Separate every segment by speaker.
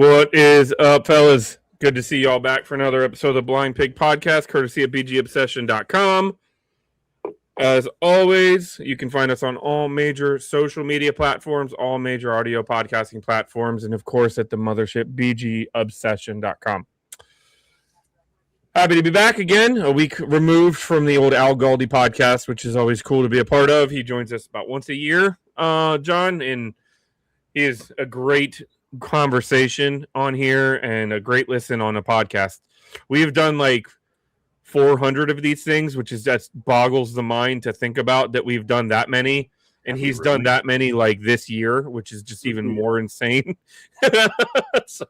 Speaker 1: What is up, fellas? Good to see y'all back for another episode of the Blind Pig Podcast, courtesy of bgobsession.com. As always, you can find us on all major social media platforms, all major audio podcasting platforms, and of course at the mothership, bgobsession.com. Happy to be back again, a week removed from the old Al Galdi podcast, which is always cool to be a part of. He joins us about once a year, John, and he is a great conversation on here and a great listen on a podcast. We have done like 400 of these things, which is just boggles the mind to think about that we've done that many. And he's done that many like this year, which is just even more insane. So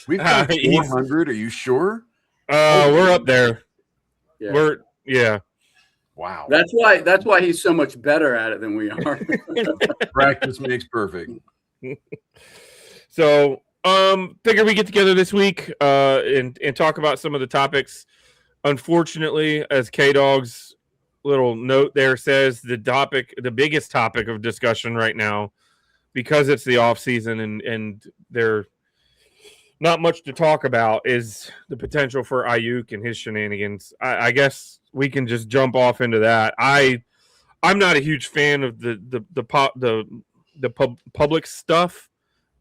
Speaker 2: we've done 400. Are you sure?
Speaker 1: We're up there.
Speaker 3: Yeah.
Speaker 2: Wow.
Speaker 3: That's why he's so much better at it than we are.
Speaker 2: Practice makes perfect.
Speaker 1: So, figure we get together this week and talk about some of the topics. Unfortunately, as K-Dog's little note there says, the biggest topic of discussion right now, because it's the off season and there's not much to talk about, is the potential for AiYUCK and his shenanigans. I guess we can just jump off into that. I'm not a huge fan of the public stuff.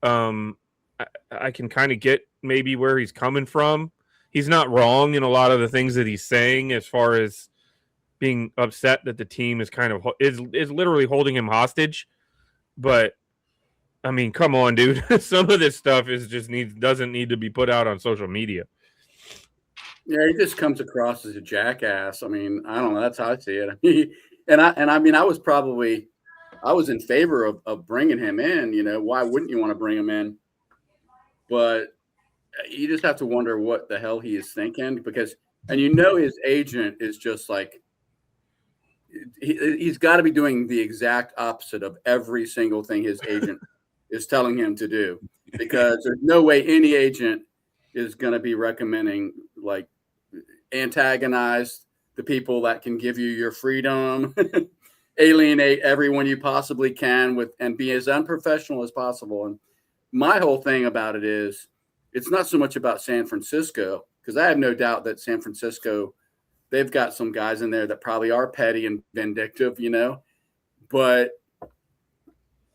Speaker 1: I can kind of get maybe where he's coming from. He's not wrong in a lot of the things that he's saying, as far as being upset that the team is kind of is literally holding him hostage. But I mean, come on, dude. Some of this stuff doesn't need to be put out on social media.
Speaker 3: Yeah, he just comes across as a jackass. I mean, I don't know. That's how I see it. I was in favor of bringing him in. You know, why wouldn't you want to bring him in? But you just have to wonder what the hell he is thinking, and his agent is just like, he's got to be doing the exact opposite of every single thing his agent is telling him to do, because there's no way any agent is going to be recommending, like, antagonize the people that can give you your freedom, alienate everyone you possibly can and be as unprofessional as possible. And my whole thing about it is, it's not so much about San Francisco, because I have no doubt that San Francisco, they've got some guys in there that probably are petty and vindictive, but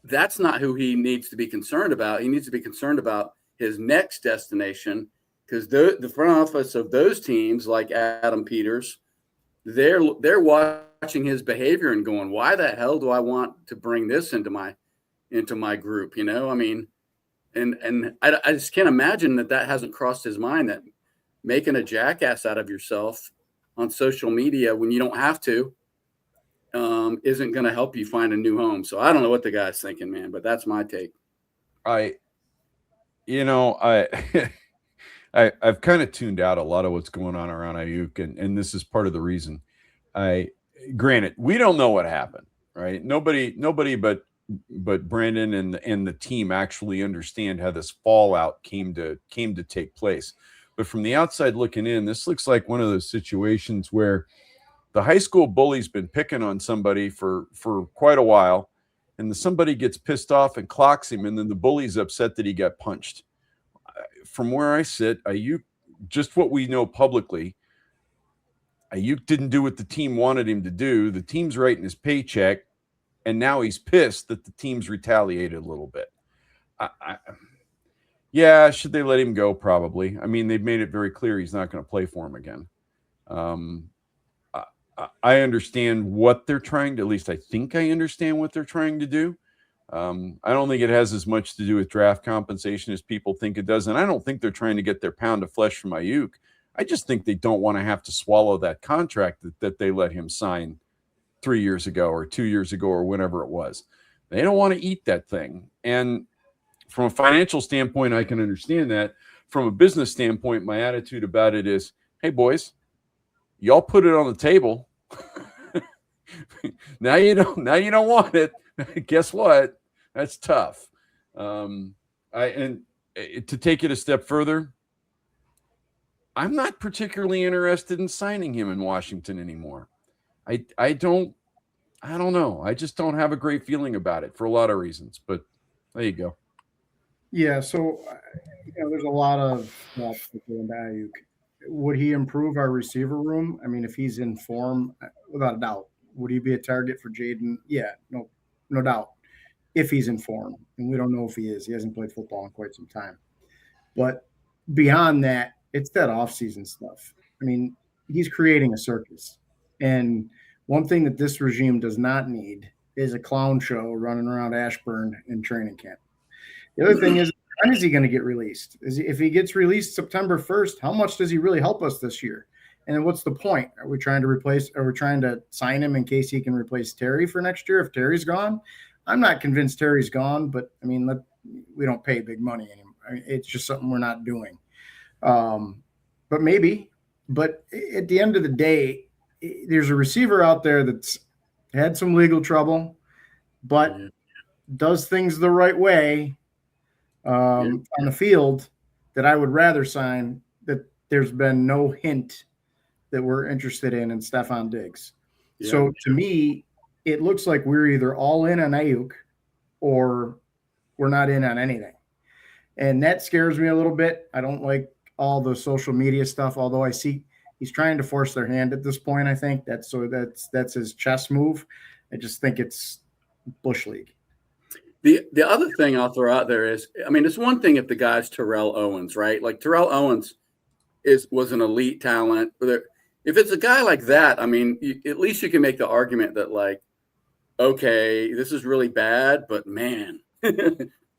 Speaker 3: that's not who he needs to be concerned about. He needs to be concerned about his next destination, because the front office of those teams, like Adam Peters, they're watching his behavior and going, why the hell do I want to bring this into my group? I mean, and I just can't imagine that hasn't crossed his mind, that making a jackass out of yourself on social media when you don't have to isn't going to help you find a new home. So I don't know what the guy's thinking, man, but that's my take.
Speaker 2: I've I've kind of tuned out a lot of what's going on around AiYUCK, and this is part of the reason. Granted, we don't know what happened, right? Nobody but Brandon and the team actually understand how this fallout came to take place. But from the outside looking in, this looks like one of those situations where the high school bully's been picking on somebody for quite a while, and somebody gets pissed off and clocks him, and then the bully's upset that he got punched. From where I sit, AiYUCK, just what we know publicly, AiYUCK didn't do what the team wanted him to do. The team's writing his paycheck, and now he's pissed that the team's retaliated a little bit. Yeah, should they let him go? Probably. I mean, they've made it very clear he's not going to play for him again. I understand what they're trying to, at least I think I understand what they're trying to do. I don't think it has as much to do with draft compensation as people think it does. And I don't think they're trying to get their pound of flesh from AiYUCK. I just think they don't want to have to swallow that contract that they let him sign 3 years ago or 2 years ago or whenever it was. They don't want to eat that thing. And from a financial standpoint, I can understand that. From a business standpoint, my attitude about it is, hey, boys, y'all put it on the table. Now you don't want it. Guess what? That's tough. To take it a step further, I'm not particularly interested in signing him in Washington anymore. I don't know. I just don't have a great feeling about it for a lot of reasons. But there you go.
Speaker 4: Yeah, so there's a lot of thoughts that go into Ayuk. Would he improve our receiver room? I mean, if he's in form, without a doubt. Would he be a target for Jaden? Yeah, no doubt. If he's in form, and we don't know if he is. He hasn't played football in quite some time. But beyond that, it's that offseason stuff. I mean, he's creating a circus. And one thing that this regime does not need is a clown show running around Ashburn in training camp. The other thing is, when is he going to get released? If he gets released September 1st, how much does he really help us this year? And then what's the point? Are we trying to sign him in case he can replace Terry for next year if Terry's gone? I'm not convinced Terry's gone, but I mean, we don't pay big money anymore. I mean, it's just something we're not doing. But maybe. But at the end of the day, there's a receiver out there that's had some legal trouble, but does things the right way on the field that I would rather sign, that there's been no hint that we're interested in Stephon Diggs. Yeah. So to me, it looks like we're either all in on Aiyuk or we're not in on anything. And that scares me a little bit. I don't like all the social media stuff, although I see he's trying to force their hand at this point. I think that's his chess move. I just think it's Bush League.
Speaker 3: The other thing I'll throw out there is, I mean, it's one thing if the guy's Terrell Owens, right? Like Terrell Owens was an elite talent. If it's a guy like that, I mean, at least you can make the argument that, like, okay, this is really bad, but man,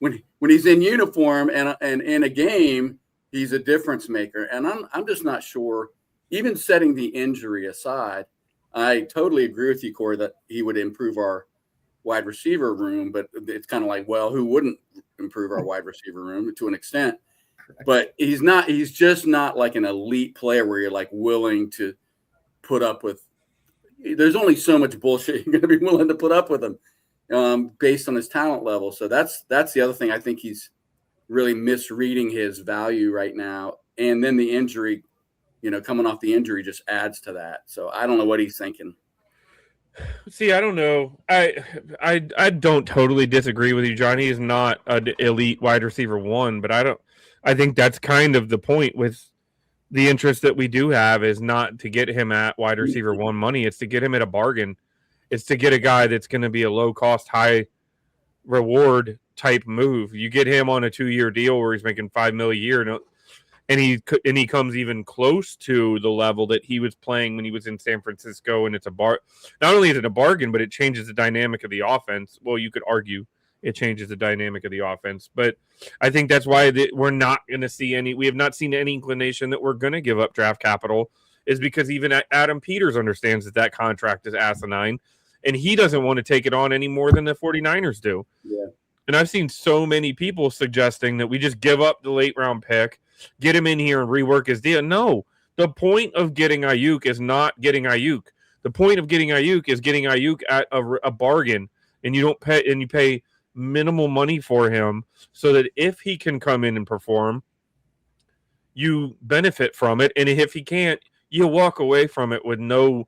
Speaker 3: when he's in uniform and in a game, he's a difference maker. And I'm just not sure. Even setting the injury aside, I totally agree with you, Corey, that he would improve our wide receiver room, but it's kind of like, well, who wouldn't improve our wide receiver room to an extent? But he's just not like an elite player where you're like willing to put up with. There's only so much bullshit you're going to be willing to put up with him based on his talent level. So that's the other thing. I think he's really misreading his value right now. And then the injury, coming off the injury just adds to that. So I don't know what he's thinking.
Speaker 1: See, I don't know. I don't totally disagree with you, Johnny. Is not an elite wide receiver one, but I think that's kind of the point with the interest that we do have is not to get him at wide receiver one money. It's to get him at a bargain. It's to get a guy that's going to be a low cost, high reward type move. You get him on a 2-year deal where he's making $5 million a year, and he comes even close to the level that he was playing when he was in San Francisco. And it's not only is it a bargain, but it changes the dynamic of the offense. Well, you could argue it changes the dynamic of the offense, but I think that's why we're not going to see we have not seen any inclination that we're going to give up draft capital, is because even Adam Peters understands that contract is asinine and he doesn't want to take it on any more than the 49ers do.
Speaker 3: Yeah.
Speaker 1: And I've seen so many people suggesting that we just give up the late round pick, get him in here and rework his deal. No, the point of getting AiYUCK is not getting AiYUCK. The point of getting AiYUCK is getting AiYUCK at a bargain, and you pay minimal money for him so that if he can come in and perform, you benefit from it. And if he can't, you walk away from it with no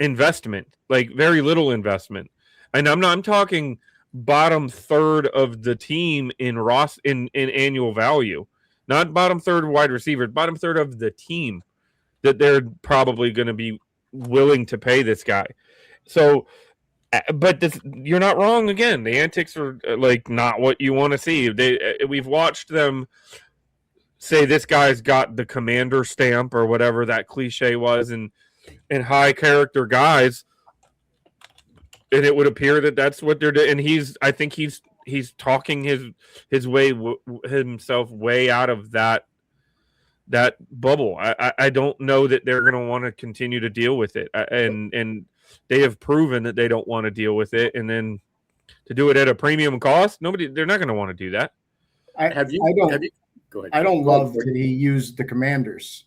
Speaker 1: investment, like very little investment. And I'm talking bottom third of the team in annual value, not bottom third wide receiver, bottom third of the team that they're probably going to be willing to pay this guy. So, but you're not wrong. Again, the antics are like not what you want to see. We've watched them say this guy's got the commander stamp or whatever that cliche was, and high character guys, and it would appear that that's what they're doing. And I think he's talking his way himself way out of that bubble. I don't know that they're going to want to continue to deal with it, and they have proven that they don't want to deal with it. And then to do it at a premium cost, they're not going to want to do that.
Speaker 3: Go ahead.
Speaker 4: I don't love that he used the Commanders.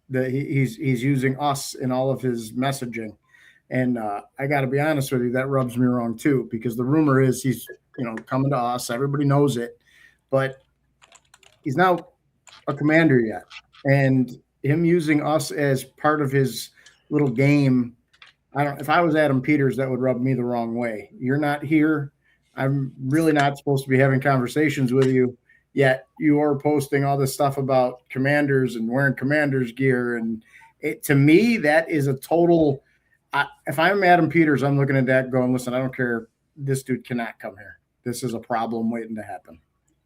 Speaker 4: That he's using us in all of his messaging, and I got to be honest with you, that rubs me wrong too, because the rumor is he's coming to us. Everybody knows it, but he's not a Commander yet, and him using us as part of his little game. If I was Adam Peters, that would rub me the wrong way. You're not here. I'm really not supposed to be having conversations with you. yet you're posting all this stuff about Commanders and wearing Commanders gear. And to me, that is a total. If I'm Adam Peters, I'm looking at that going, listen, I don't care. This dude cannot come here. This is a problem waiting to happen.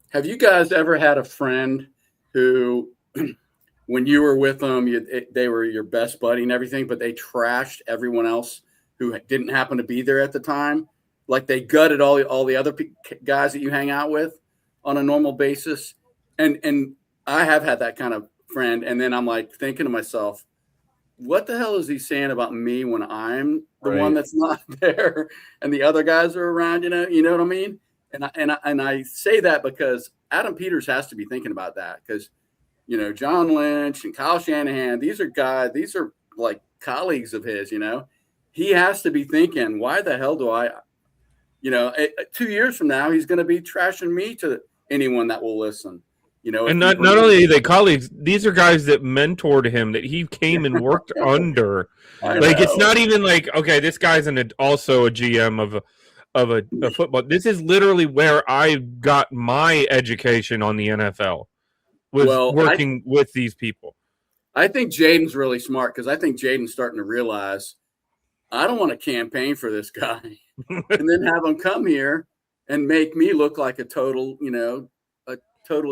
Speaker 3: Have you guys ever had a friend who, when you were with them, they were your best buddy and everything, but they trashed everyone else who didn't happen to be there at the time? Like they gutted all the other guys that you hang out with on a normal basis. And I have had that kind of friend. And then I'm like thinking to myself, what the hell is he saying about me when I'm the one that's not there and the other guys are around? You know what I mean? And I say that because Adam Peters has to be thinking about that because, John Lynch and Kyle Shanahan, these are like colleagues of his, he has to be thinking, why the hell do I, 2 years from now, he's going to be trashing me to anyone that will listen.
Speaker 1: And not only are they colleagues, these are guys that mentored him, that he came and worked under. Like, it's not even like, okay, this guy's also a GM of a football. This is literally where I got my education on the NFL, was working with these people.
Speaker 3: I think Jaden's really smart because I think Jaden's starting to realize I don't want to campaign for this guy and then have him come here and make me look like a total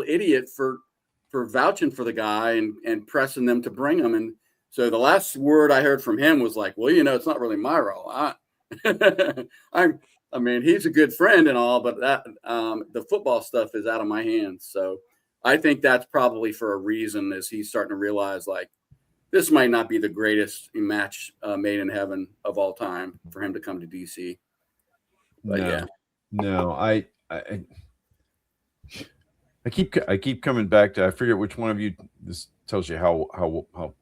Speaker 3: idiot for vouching for the guy and pressing them to bring him. And so the last word I heard from him was like, well, it's not really my role. I mean, he's a good friend and all, but that the football stuff is out of my hands. So I think that's probably for a reason, is he's starting to realize like this might not be the greatest match made in heaven of all time for him to come to DC. But
Speaker 2: no, I keep coming back to, I forget which one of you, this tells you how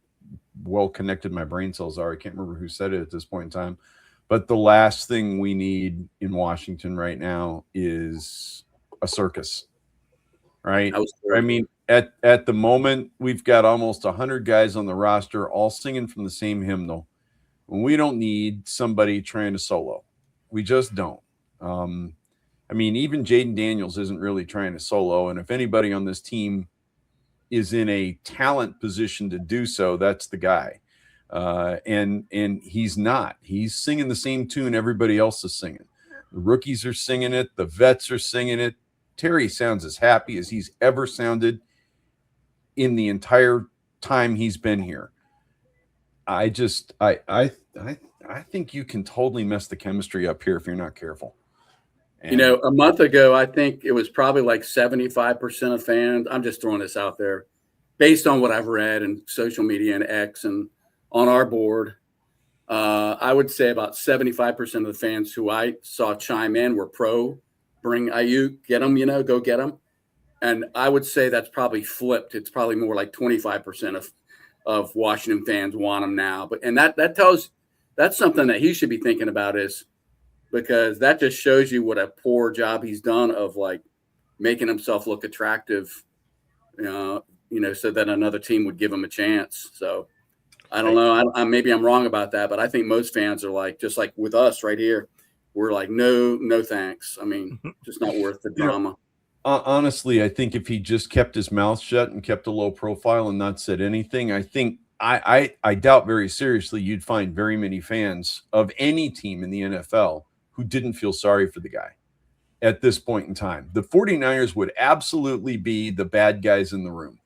Speaker 2: well connected my brain cells are. I can't remember who said it at this point in time, but the last thing we need in Washington right now is a circus, right? I mean, at the moment, we've got almost 100 guys on the roster, all singing from the same hymnal. We don't need somebody trying to solo. We just don't. I mean, even Jaden Daniels isn't really trying to solo. And if anybody on this team is in a talent position to do so, that's the guy. And he's not. He's singing the same tune everybody else is singing. The rookies are singing it. The vets are singing it. Terry sounds as happy as he's ever sounded in the entire time he's been here. I think you can totally mess the chemistry up here if you're not careful.
Speaker 3: And, a month ago, I think it was probably like 75% of fans. I'm just throwing this out there based on what I've read and social media and X and on our board. I would say about 75% of the fans who I saw chime in were pro bring AiYUCK, get them, go get them. And I would say that's probably flipped. It's probably more like 25% of Washington fans want him now. And that's something that he should be thinking about, is because that just shows you what a poor job he's done of like making himself look attractive, so that another team would give him a chance. So I don't know. Maybe I'm wrong about that, but I think most fans are like, just like with us right here, we're like, no, thanks. I mean, just not worth the drama.
Speaker 2: Honestly, I think if he just kept his mouth shut and kept a low profile and not said anything, I think I doubt very seriously you'd find very many fans of any team in the NFL who didn't feel sorry for the guy at this point in time. The 49ers would absolutely be the bad guys in the room.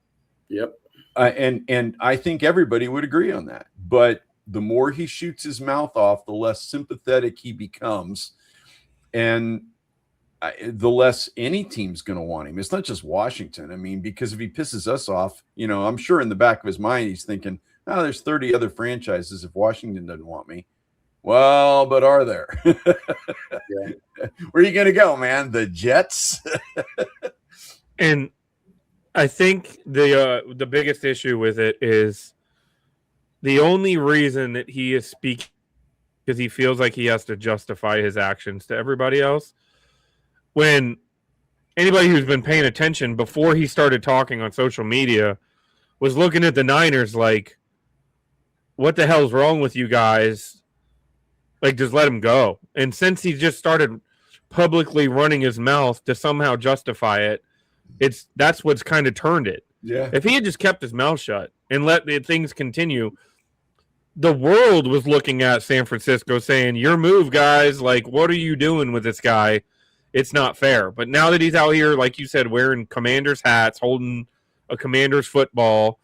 Speaker 3: Yep.
Speaker 2: And I think everybody would agree on that. But the more he shoots his mouth off, the less sympathetic he becomes. And the less any team's going to want him. It's not just Washington. I mean, because if he pisses us off, I'm sure in the back of his mind, he's thinking, there's 30 other franchises if Washington doesn't want me. Well, but are there? Yeah. Where are you going to go, man? The Jets?
Speaker 1: And I think the biggest issue with it is the only reason that he is speaking because he feels like he has to justify his actions to everybody else. When anybody who's been paying attention before he started talking on social media was looking at the Niners like, what the hell's wrong with you guys? Like, just let him go. And since he just started publicly running his mouth to somehow justify it, that's what's kind of turned it.
Speaker 2: Yeah.
Speaker 1: If he had just kept his mouth shut and let the things continue, the world was looking at San Francisco saying, your move, guys, like, what are you doing with this guy? It's not fair. But now that he's out here, like you said, wearing Commanders hats, holding a Commanders football,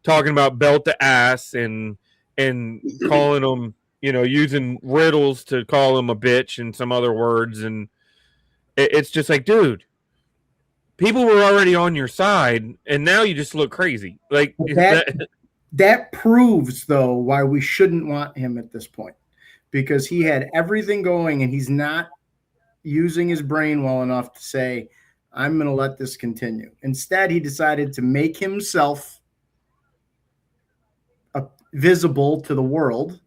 Speaker 1: talking about belt to ass and calling them, using riddles to call him a bitch and some other words. And it's just like, dude, people were already on your side, and now you just look crazy. Like
Speaker 4: that proves, though, why we shouldn't want him at this point, because he had everything going and he's not using his brain well enough to say, I'm going to let this continue. Instead, he decided to make himself visible to the world.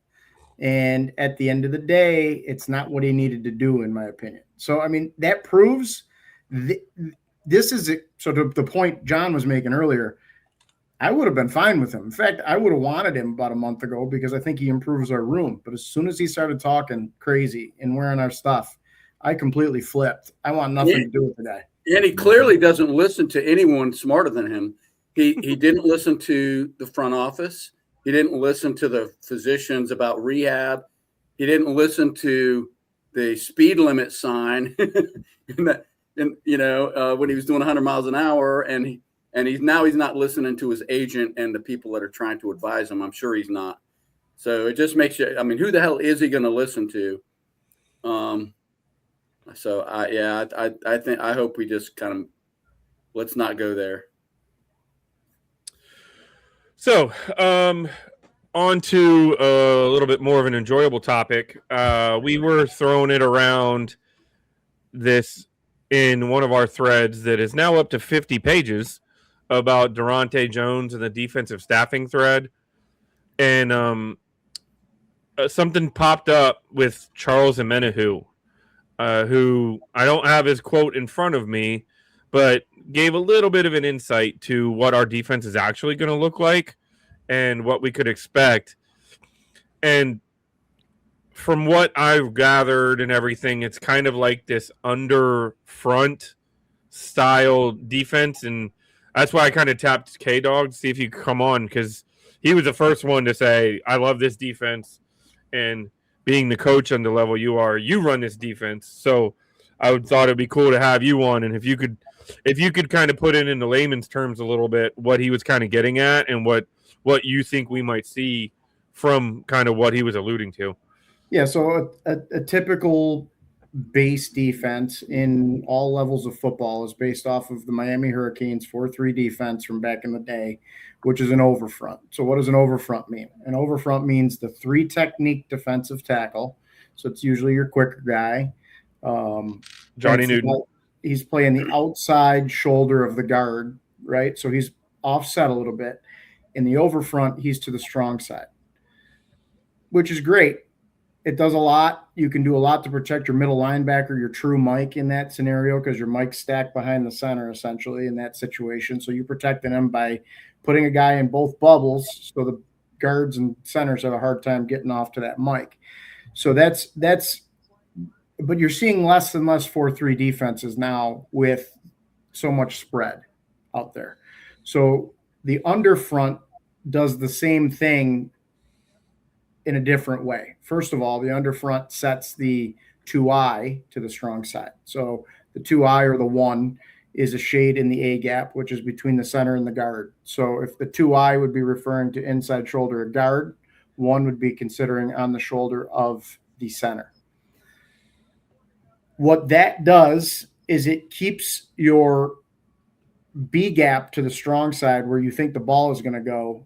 Speaker 4: And at the end of the day, it's not what he needed to do, in my opinion. So, I mean, that proves this is it. So to the point John was making earlier, I would have been fine with him. In fact, I would have wanted him about a month ago because I think he improves our room. But as soon as he started talking crazy and wearing our stuff, I completely flipped. I want nothing to do with the guy.
Speaker 3: And he clearly doesn't listen to anyone smarter than him. He didn't listen to the front office. He didn't listen to the physicians about rehab. He didn't listen to the speed limit sign when he was doing 100 miles an hour, and he's not listening to his agent and the people that are trying to advise him. I'm sure he's not. So it just makes you, I mean, who the hell is he going to listen to? So I hope we just kind of, let's not go there.
Speaker 1: So, on to a little bit more of an enjoyable topic. We were throwing it around this in one of our threads that is now up to 50 pages about Durante Jones and the defensive staffing thread. And something popped up with Charles Omenihu, who I don't have his quote in front of me, but gave a little bit of an insight to what our defense is actually going to look like and what we could expect. And from what I've gathered and everything, it's kind of like this under front style defense. And that's why I kind of tapped K-Dog to see if he could come on, because he was the first one to say, I love this defense. And being the coach on the level you are, you run this defense. So I thought it'd be cool to have you on. And if you could kind of put it into layman's terms a little bit, what he was kind of getting at and what you think we might see from kind of what he was alluding to.
Speaker 4: Yeah, so a typical base defense in all levels of football is based off of the Miami Hurricanes 4-3 defense from back in the day, which is an overfront. So what does an overfront mean? An overfront means the 3-technique defensive tackle. So it's usually your quicker guy.
Speaker 1: Johnny Newton.
Speaker 4: He's playing the outside shoulder of the guard, right? So he's offset a little bit. In the overfront, he's to the strong side, which is great. It does a lot. You can do a lot to protect your middle linebacker, your true Mike in that scenario, because your Mike's stacked behind the center essentially in that situation. So you're protecting him by putting a guy in both bubbles so the guards and centers have a hard time getting off to that Mike. So that's but you're seeing less and less 4-3 defenses now with so much spread out there. So the underfront does the same thing in a different way. First of all, the underfront sets the 2I to the strong side. So the 2I or the 1 is a shade in the A gap, which is between the center and the guard. So if the 2I would be referring to inside shoulder of guard, 1 would be considering on the shoulder of the center. What that does is it keeps your B gap to the strong side where you think the ball is going to go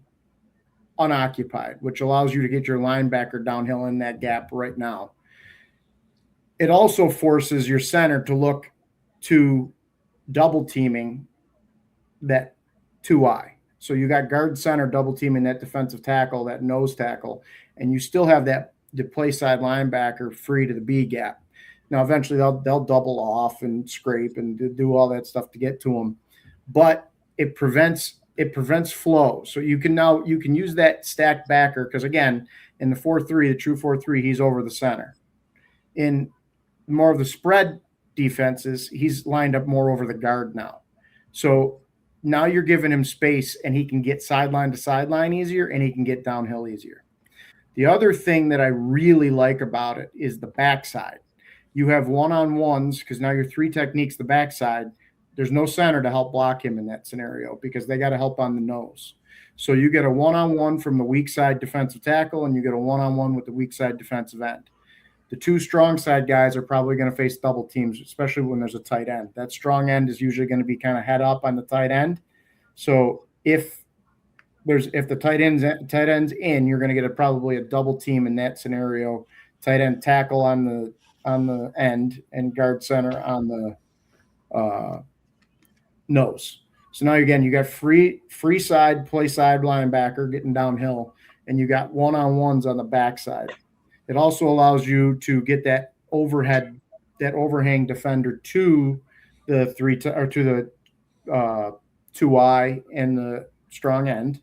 Speaker 4: unoccupied, which allows you to get your linebacker downhill in that gap right now. It also forces your center to look to double teaming that 2I. So you got guard center double teaming that defensive tackle, that nose tackle, and you still have that the play side linebacker free to the B gap. Now, eventually they'll double off and scrape and do all that stuff to get to them, but it prevents flow. So you can use that stacked backer, because again, in the 4-3, the true 4-3, he's over the center. In more of the spread defenses, he's lined up more over the guard now. So now you're giving him space, and he can get sideline to sideline easier, and he can get downhill easier. The other thing that I really like about it is the backside. You have one-on-ones because now your three techniques, the backside, there's no center to help block him in that scenario because they got to help on the nose. So you get a one-on-one from the weak side defensive tackle, and you get a one-on-one with the weak side defensive end. The two strong side guys are probably going to face double teams, especially when there's a tight end. That strong end is usually going to be kind of head up on the tight end. So if the tight end's in, you're going to get probably a double team in that scenario. Tight end tackle on the end and guard center on the nose. So now again, you got free side, play side linebacker getting downhill, and you got one-on-ones on the backside. It also allows you to get that overhang defender to the 2I and the strong end.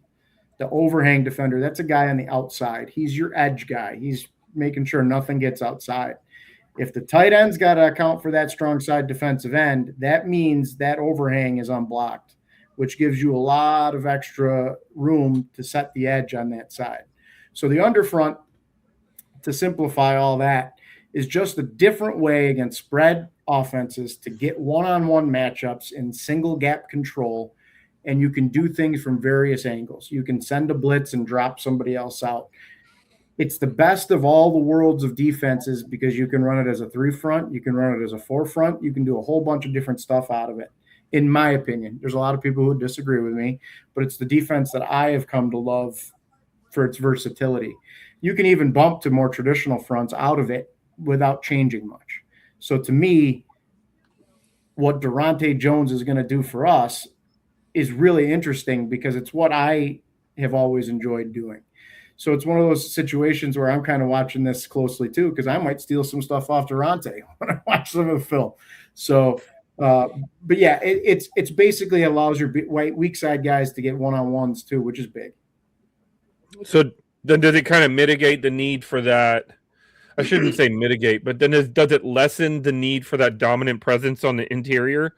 Speaker 4: The overhang defender, that's a guy on the outside. He's your edge guy. He's making sure nothing gets outside. If the tight end's got to account for that strong side defensive end, that means that overhang is unblocked, which gives you a lot of extra room to set the edge on that side. So the underfront, to simplify all that, is just a different way against spread offenses to get one-on-one matchups in single gap control, and you can do things from various angles. You can send a blitz and drop somebody else out. It's the best of all the worlds of defenses because you can run it as a 3-front, you can run it as a 4-front, you can do a whole bunch of different stuff out of it, in my opinion. There's a lot of people who disagree with me, but it's the defense that I have come to love for its versatility. You can even bump to more traditional fronts out of it without changing much. So to me, what Durante Jones is going to do for us is really interesting because it's what I have always enjoyed doing. So it's one of those situations where I'm kind of watching this closely too, because I might steal some stuff off Durante when I watch some of the film. So, but yeah, it's basically allows your weak side guys to get one-on-ones too, which is big.
Speaker 1: So then does it kind of mitigate the need for that? I shouldn't say mitigate, but then does it lessen the need for that dominant presence on the interior?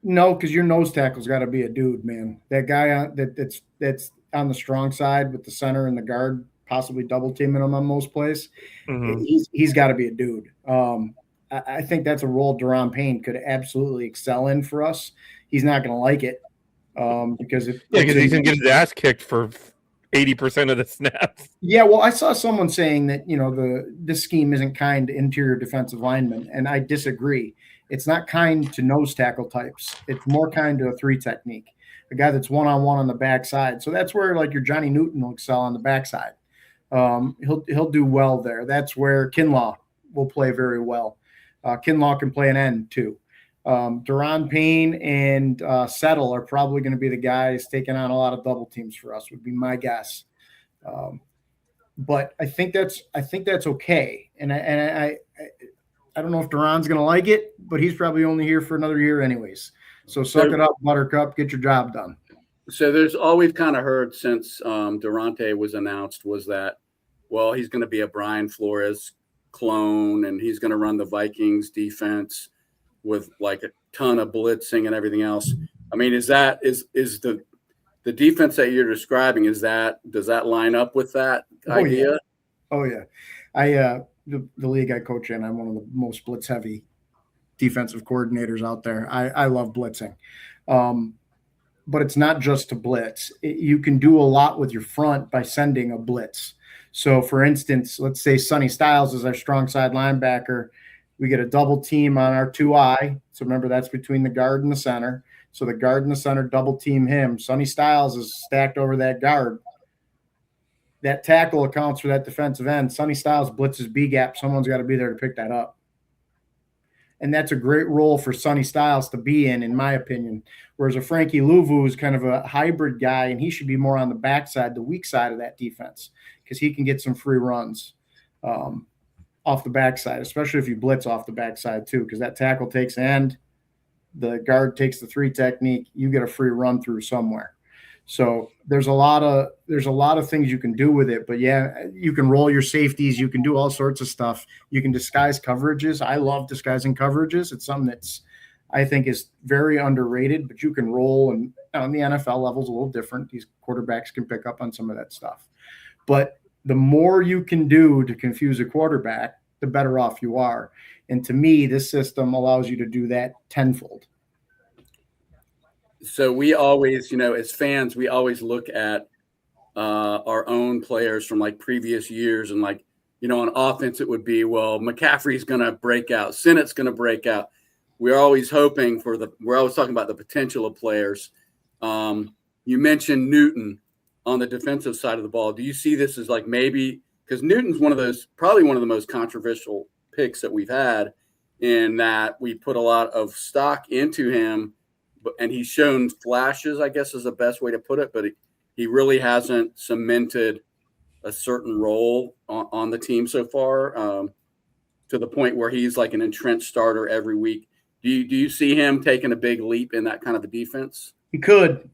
Speaker 4: No, because your nose tackle's got to be a dude, man. That guy that's on the strong side with the center and the guard possibly double teaming him on most plays. Mm-hmm. He's got to be a dude. I think that's a role Daron Payne could absolutely excel in for us. He's not going to like it because he's going to
Speaker 1: get his ass kicked for 80% of the snaps.
Speaker 4: Yeah, well, I saw someone saying that this scheme isn't kind to interior defensive linemen, and I disagree. It's not kind to nose tackle types. It's more kind to a 3 technique, a guy that's one-on-one on the backside. So that's where like your Johnny Newton will excel on the backside. He'll do well there. That's where Kinlaw will play very well. Kinlaw can play an end too. Daron Payne and Settle are probably going to be the guys taking on a lot of double teams for us, would be my guess. But I think that's okay. And I don't know if Duran's going to like it, but he's probably only here for another year anyways. So suck it up, Buttercup, get your job done.
Speaker 3: So there's all we've kind of heard since Durante was announced was that, well, he's going to be a Brian Flores clone and he's going to run the Vikings defense with like a ton of blitzing and everything else. I mean, is the defense that you're describing, does that line up with that idea?
Speaker 4: Yeah. Oh yeah. The league I coach in, I'm one of the most blitz heavy defensive coordinators out there. I love blitzing. But it's not just to blitz. You can do a lot with your front by sending a blitz. So for instance, let's say Sonny Styles is our strong side linebacker. We get a double team on our 2I. So remember, that's between the guard and the center. So the guard and the center double team him. Sonny Styles is stacked over that guard. That tackle accounts for that defensive end. Sonny Styles blitzes B gap. Someone's got to be there to pick that up. And that's a great role for Sonny Styles to be in my opinion. Whereas a Frankie Louvu is kind of a hybrid guy, and he should be more on the backside, the weak side of that defense, because he can get some free runs off the backside, especially if you blitz off the backside too, because that tackle takes end, the guard takes the 3 technique, you get a free run through somewhere. So there's a lot of things you can do with it. But yeah, you can roll your safeties, you can do all sorts of stuff. You can disguise coverages. I love disguising coverages. It's something that's I think is very underrated, but you can roll, and on the NFL level is a little different. These quarterbacks can pick up on some of that stuff. But the more you can do to confuse a quarterback, the better off you are. And to me, this system allows you to do that tenfold.
Speaker 3: So we always, as fans, we always look at our own players from like previous years, and like, on offense, it would be, well, McCaffrey's going to break out, Sennett's going to break out. We're always hoping we're always talking about the potential of players. You mentioned Newton on the defensive side of the ball. Do you see this as like maybe, because Newton's probably one of the most controversial picks that we've had, in that we put a lot of stock into him, and he's shown flashes, I guess is the best way to put it, but he really hasn't cemented a certain role on the team so far, to the point where he's like an entrenched starter every week. Do you see him taking a big leap in that kind of a defense?
Speaker 4: He could.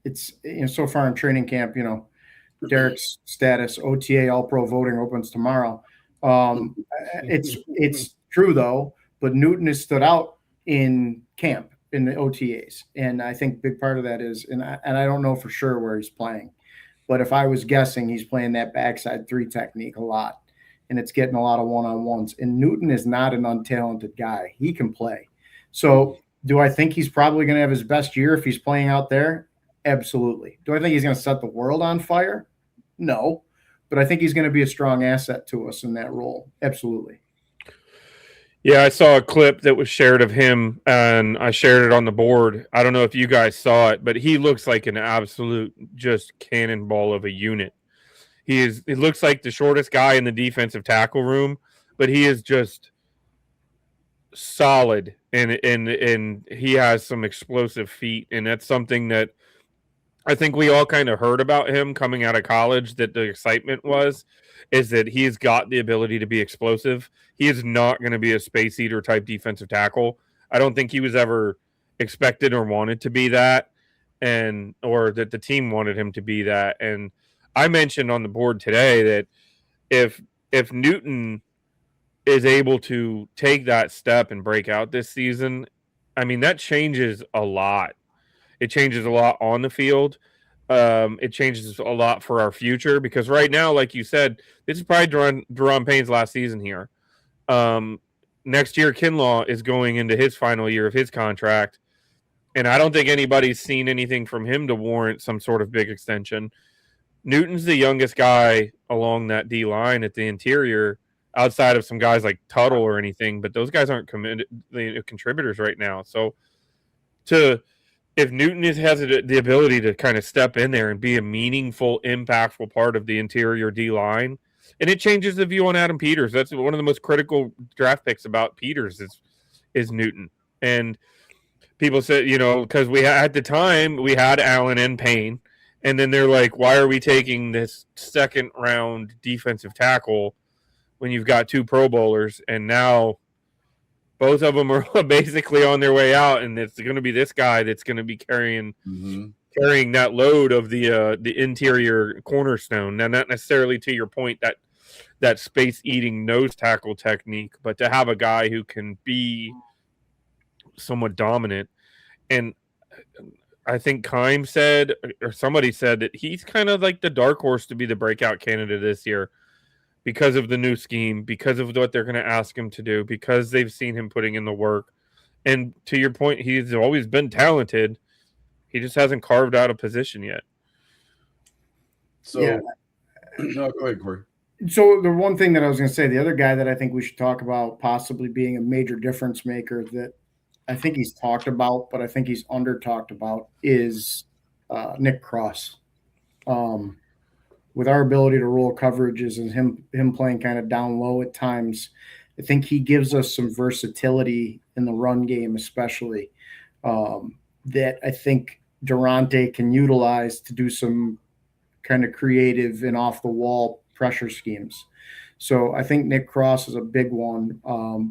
Speaker 4: It's so far in training camp, Derek's status, OTA, All Pro voting opens tomorrow. It's true though, but Newton has stood out in camp in the OTAs, and I think a big part of that is, and I don't know for sure where he's playing, but if I was guessing, he's playing that backside 3 technique a lot, and it's getting a lot of one-on-ones. And Newton is not an untalented guy; he can play. So, do I think he's probably going to have his best year if he's playing out there? Absolutely. Do I think he's going to set the world on fire? No, but I think he's going to be a strong asset to us in that role. Absolutely.
Speaker 1: Yeah, I saw a clip that was shared of him, and I shared it on the board. I don't know if you guys saw it, but he looks like an absolute just cannonball of a unit. He looks like the shortest guy in the defensive tackle room, but he is just solid, and he has some explosive feet, and that's something that I think we all kind of heard about him coming out of college, that the excitement is that he's got the ability to be explosive. He is not going to be a space eater type defensive tackle. I don't think he was ever expected or wanted to be that, or that the team wanted him to be that. And I mentioned on the board today that if Newton is able to take that step and break out this season, I mean, that changes a lot. It changes a lot on the field. It changes a lot for our future, because right now, like you said, this is probably Daron Payne's last season here. Next year, Kinlaw is going into his final year of his contract, and I don't think anybody's seen anything from him to warrant some sort of big extension. Newton's the youngest guy along that D line at the interior, outside of some guys like Tuttle or anything, but those guys aren't contributors right now. So if Newton has the ability to kind of step in there and be a meaningful, impactful part of the interior D line, and it changes the view on Adam Peters. That's one of the most critical draft picks about Peters is Newton. And people said, because at the time we had Allen and Payne, and then they're like, why are we taking this second round defensive tackle when you've got 2 Pro Bowlers? And now both of them are basically on their way out, and it's going to be this guy that's going to be carrying that load of the interior cornerstone. Now, not necessarily to your point that space-eating nose tackle technique, but to have a guy who can be somewhat dominant. And I think Keim said, or somebody said, that he's kind of like the dark horse to be the breakout candidate this year, because of the new scheme, because of what they're going to ask him to do, because they've seen him putting in the work. And to your point, he's always been talented. He just hasn't carved out a position yet.
Speaker 2: So, yeah. No, go ahead, Corey.
Speaker 4: So the one thing that I was going to say, the other guy that I think we should talk about possibly being a major difference maker that I think he's talked about, but I think he's under talked about, is Nick Cross. With our ability to roll coverages and him playing kind of down low at times, I think he gives us some versatility in the run game, especially that I think Durante can utilize to do some kind of creative and off the wall pressure schemes. So I think Nick Cross is a big one,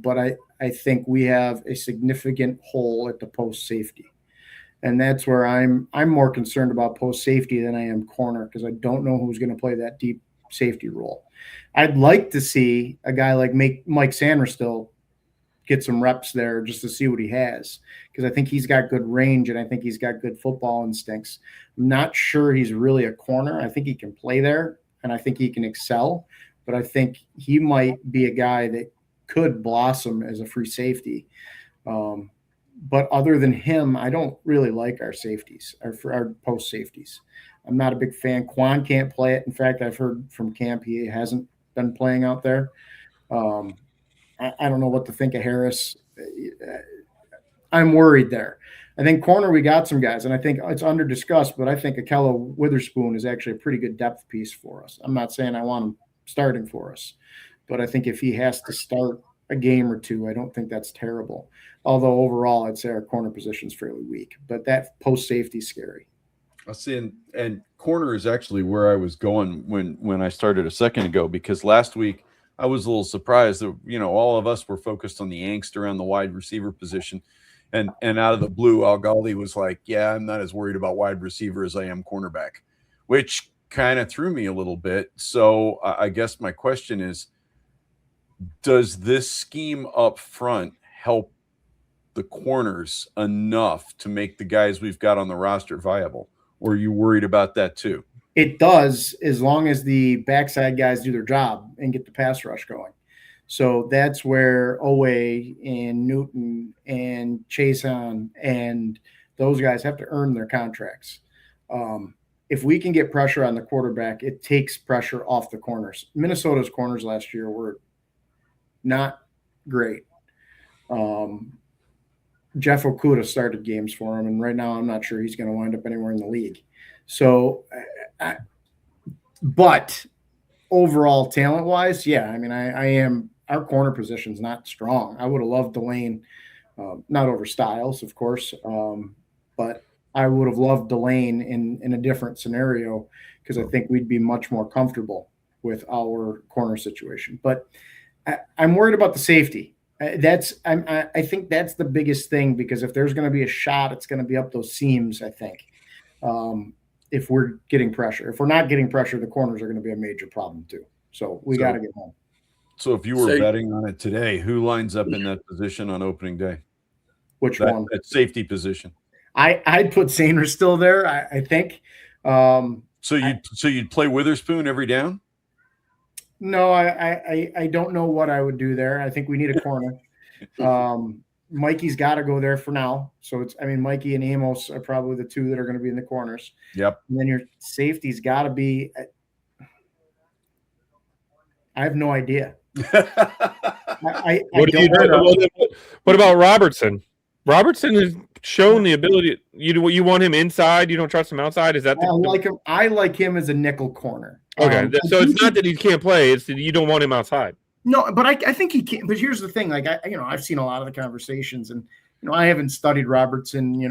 Speaker 4: but I think we have a significant hole at the post safety. And that's where I'm more concerned about post safety than I am corner, because I don't know who's going to play that deep safety role. I'd like to see a guy like Mike Sanderstill get some reps there just to see what he has, because I think he's got good range and I think he's got good football instincts. I'm not sure he's really a corner. I think he can play there and I think he can excel, but I think he might be a guy that could blossom as a free safety. But other than him, I don't really like our safeties, our post safeties. I'm not a big fan. Quan can't play it. In fact, I've heard from camp he hasn't been playing out there. I don't know what to think of Harris. I'm worried there. I think corner, we got some guys, and I think it's under discussed, but I think Akello Witherspoon is actually a pretty good depth piece for us. I'm not saying I want him starting for us, but I think if he has to start a game or two, I don't think that's terrible. Although overall, I'd say our corner position is fairly weak, but that post safety is scary.
Speaker 2: I see, and corner is actually where I was going when I started a second ago, because last week I was a little surprised that, you know, all of us were focused on the angst around the wide receiver position, and out of the blue, Al Galdi was like, "Yeah, I'm not as worried about wide receiver as I am cornerback," which kind of threw me a little bit. So I guess my question is, does this scheme up front help the corners enough to make the guys we've got on the roster viable? Or are you worried about that too?
Speaker 4: It does, as long as the backside guys do their job and get the pass rush going. So that's where Owe and Newton and Chason and those guys have to earn their contracts. If we can get pressure on the quarterback, it takes pressure off the corners. Minnesota's corners last year were not great. Jeff Okuda started games for him, and right now I'm not sure he's going to wind up anywhere in the league. So, but overall talent-wise, yeah, I mean, I am – our corner position's not strong. I would have loved Delane, not over Styles, of course, but I would have loved Delane in a different scenario, because I think we'd be much more comfortable with our corner situation. But I'm worried about the safety. I think that's the biggest thing, because if there's going to be a shot, it's going to be up those seams, I think. If we're getting pressure. If we're not getting pressure, the corners are going to be a major problem too. So we got to get home.
Speaker 2: So if you were betting on it today, who lines up in that position on opening day?
Speaker 4: Which one?
Speaker 2: That safety position.
Speaker 4: I'd put Sainer still there, I think.
Speaker 2: So you'd play Witherspoon every down?
Speaker 4: No, I don't know what I would do there. I think we need a corner. Mikey's got to go there for now. So Mikey and Amos are probably the two that are going to be in the corners.
Speaker 2: Yep.
Speaker 4: And then your safety's got to be. I have no idea.
Speaker 1: What about Robertson? Robertson has shown the ability. You want him inside. You don't trust him outside. Is that?
Speaker 4: I like him as a nickel corner.
Speaker 1: Okay, so it's not that he can't play; it's that you don't want him outside.
Speaker 4: No, but I think he can. But here's the thing: I've seen a lot of the conversations, and I haven't studied Robertson,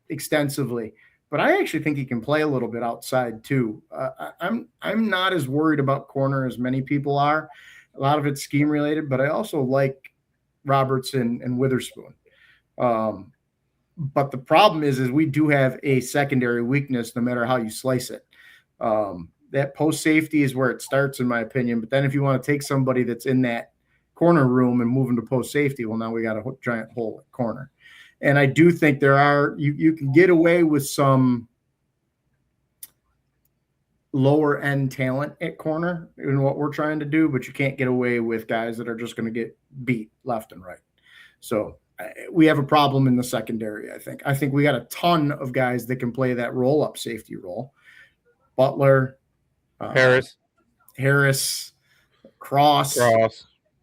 Speaker 4: extensively, but I actually think he can play a little bit outside too. I'm not as worried about corner as many people are. A lot of it's scheme related, but I also like Robertson and Witherspoon. But the problem is we do have a secondary weakness, no matter how you slice it. That post safety is where it starts, in my opinion. But then if you want to take somebody that's in that corner room and move them to post safety, well, now we got a giant hole at corner. And I do think you can get away with some lower end talent at corner in what we're trying to do, but you can't get away with guys that are just going to get beat left and right. So we have a problem in the secondary, I think. I think we got a ton of guys that can play that roll-up safety role. Butler,
Speaker 1: Harris,
Speaker 4: Cross,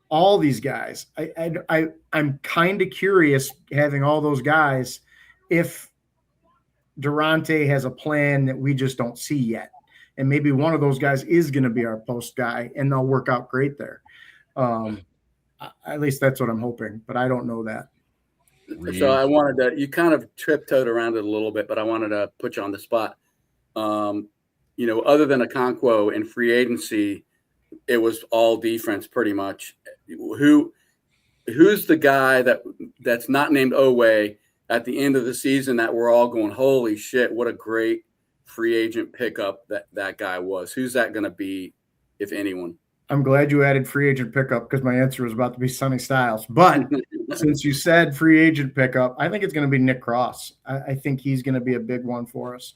Speaker 4: all these guys. I'm kind of curious, having all those guys, if Durante has a plan that we just don't see yet. And maybe one of those guys is going to be our post guy, and they'll work out great there. At least that's what I'm hoping, but I don't know that.
Speaker 3: So I wanted to – you kind of tiptoed around it a little bit, but I wanted to put you on the spot. Other than Okonkwo in free agency, it was all defense pretty much. Who's the guy that's not named Owe at the end of the season that we're all going, holy shit, what a great free agent pickup that guy was. Who's that going to be, if anyone?
Speaker 4: I'm glad you added free agent pickup because my answer was about to be Sonny Styles. But since you said free agent pickup, I think it's going to be Nick Cross. I think he's going to be a big one for us.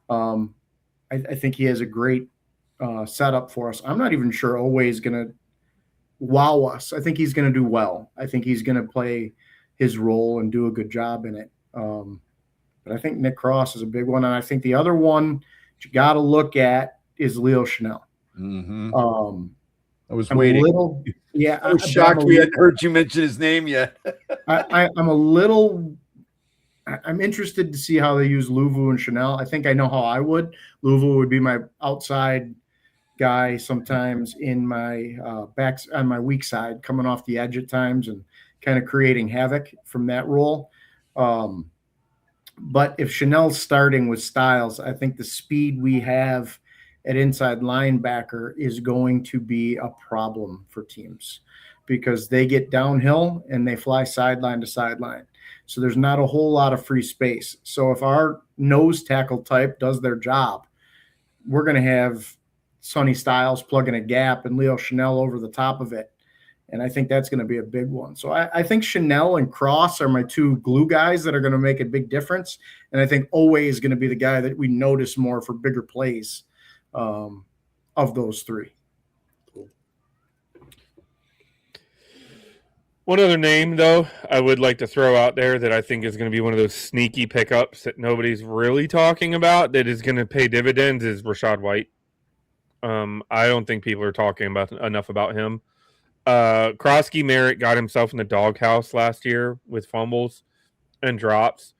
Speaker 4: I think he has a great setup for us. I'm not even sure Oweh is going to wow us. I think he's going to do well. I think he's going to play his role and do a good job in it. But I think Nick Cross is a big one. And I think the other one that you got to look at is Leo Chanel.
Speaker 2: Mm-hmm. I was
Speaker 4: I'm
Speaker 2: waiting.
Speaker 4: I
Speaker 2: was shocked we hadn't heard you mention his name yet.
Speaker 4: I'm interested to see how they use Luvu and Chanel. I think I know how I would. Luvu would be my outside guy sometimes in my backs on my weak side, coming off the edge at times and kind of creating havoc from that role. But if Chanel's starting with Styles, I think the speed we have at inside linebacker is going to be a problem for teams because they get downhill and they fly sideline to sideline. So there's not a whole lot of free space. So if our nose tackle type does their job, we're going to have Sonny Styles plugging a gap and Leo Chanel over the top of it. And I think that's going to be a big one. So I think Chanel and Cross are my two glue guys that are going to make a big difference. And I think Oweh is going to be the guy that we notice more for bigger plays of those three.
Speaker 3: Cool.
Speaker 1: One other name, though, I would like to throw out there that I think is going to be one of those sneaky pickups that nobody's really talking about that is going to pay dividends is Rachaad White. I don't think people are talking about enough about him. Krosky Merritt got himself in the doghouse last year with fumbles and drops.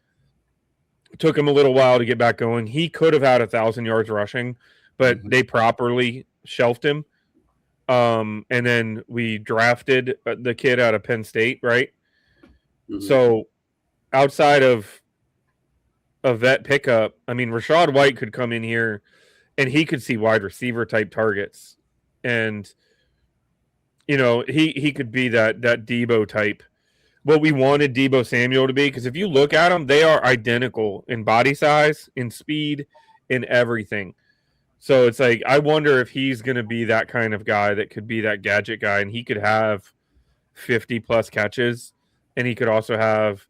Speaker 1: It took him a little while to get back going. He could have had 1,000 yards rushing, but they properly shelved him. And then we drafted the kid out of Penn State, right? Mm-hmm. So outside of that pickup, I mean, Rachaad White could come in here and he could see wide receiver type targets. And, you know, he could be that Debo type. What we wanted Debo Samuel to be, because if you look at them, they are identical in body size, in speed, in everything. So it's like, I wonder if he's going to be that kind of guy that could be that gadget guy, and he could have 50-plus catches, and he could also have,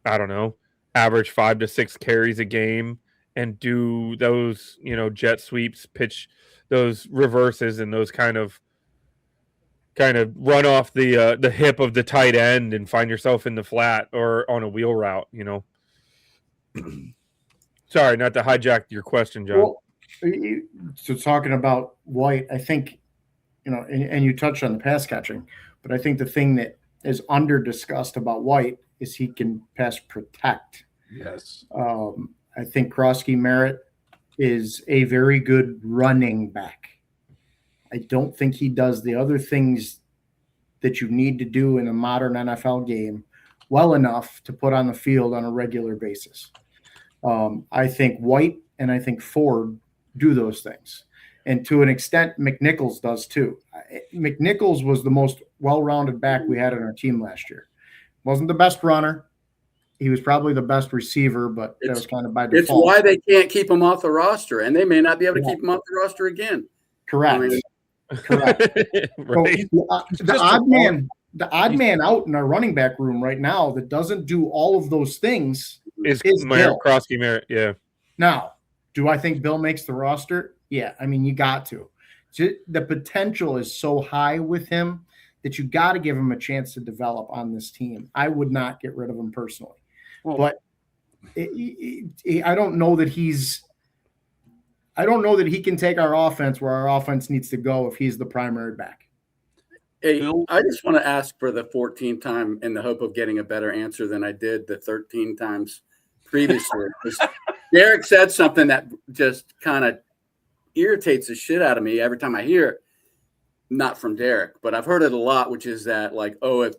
Speaker 1: I don't know, average 5 to 6 carries a game and do those, you know, jet sweeps, pitch those reverses and those kind of run off the hip of the tight end and find yourself in the flat or on a wheel route, you know. Sorry, not to hijack your question, John.
Speaker 4: Well, so talking about White, I think, you know, and you touched on the pass catching, but I think the thing that is under discussed about White is he can pass protect.
Speaker 2: Yes.
Speaker 4: I think Krosky Merritt is a very good running back. I don't think he does the other things that you need to do in a modern NFL game well enough to put on the field on a regular basis. I think White and I think Ford do those things. And to an extent, McNichols does too. McNichols was the most well-rounded back we had on our team last year. Wasn't the best runner. He was probably the best receiver, but that was kind of by default.
Speaker 3: It's why they can't keep him off the roster, and they may not be able to keep him off the roster again.
Speaker 4: Correct.
Speaker 3: I mean,
Speaker 4: correct.
Speaker 1: Right.
Speaker 4: So, the odd man out in our running back room right now that doesn't do all of those things
Speaker 1: is
Speaker 4: Bill.
Speaker 1: Krosky Merritt. Yeah.
Speaker 4: Now, do I think Bill makes the roster? Yeah. I mean, you got to. The potential is so high with him that you got to give him a chance to develop on this team. I would not get rid of him personally. Well, but I don't know that he can take our offense where our offense needs to go if he's the primary back.
Speaker 3: Hey, I just want to ask for the 14th time in the hope of getting a better answer than I did the 13 times previously. Derek said something that just kind of irritates the shit out of me every time I hear it. Not from Derek, but I've heard it a lot, which is that, like, if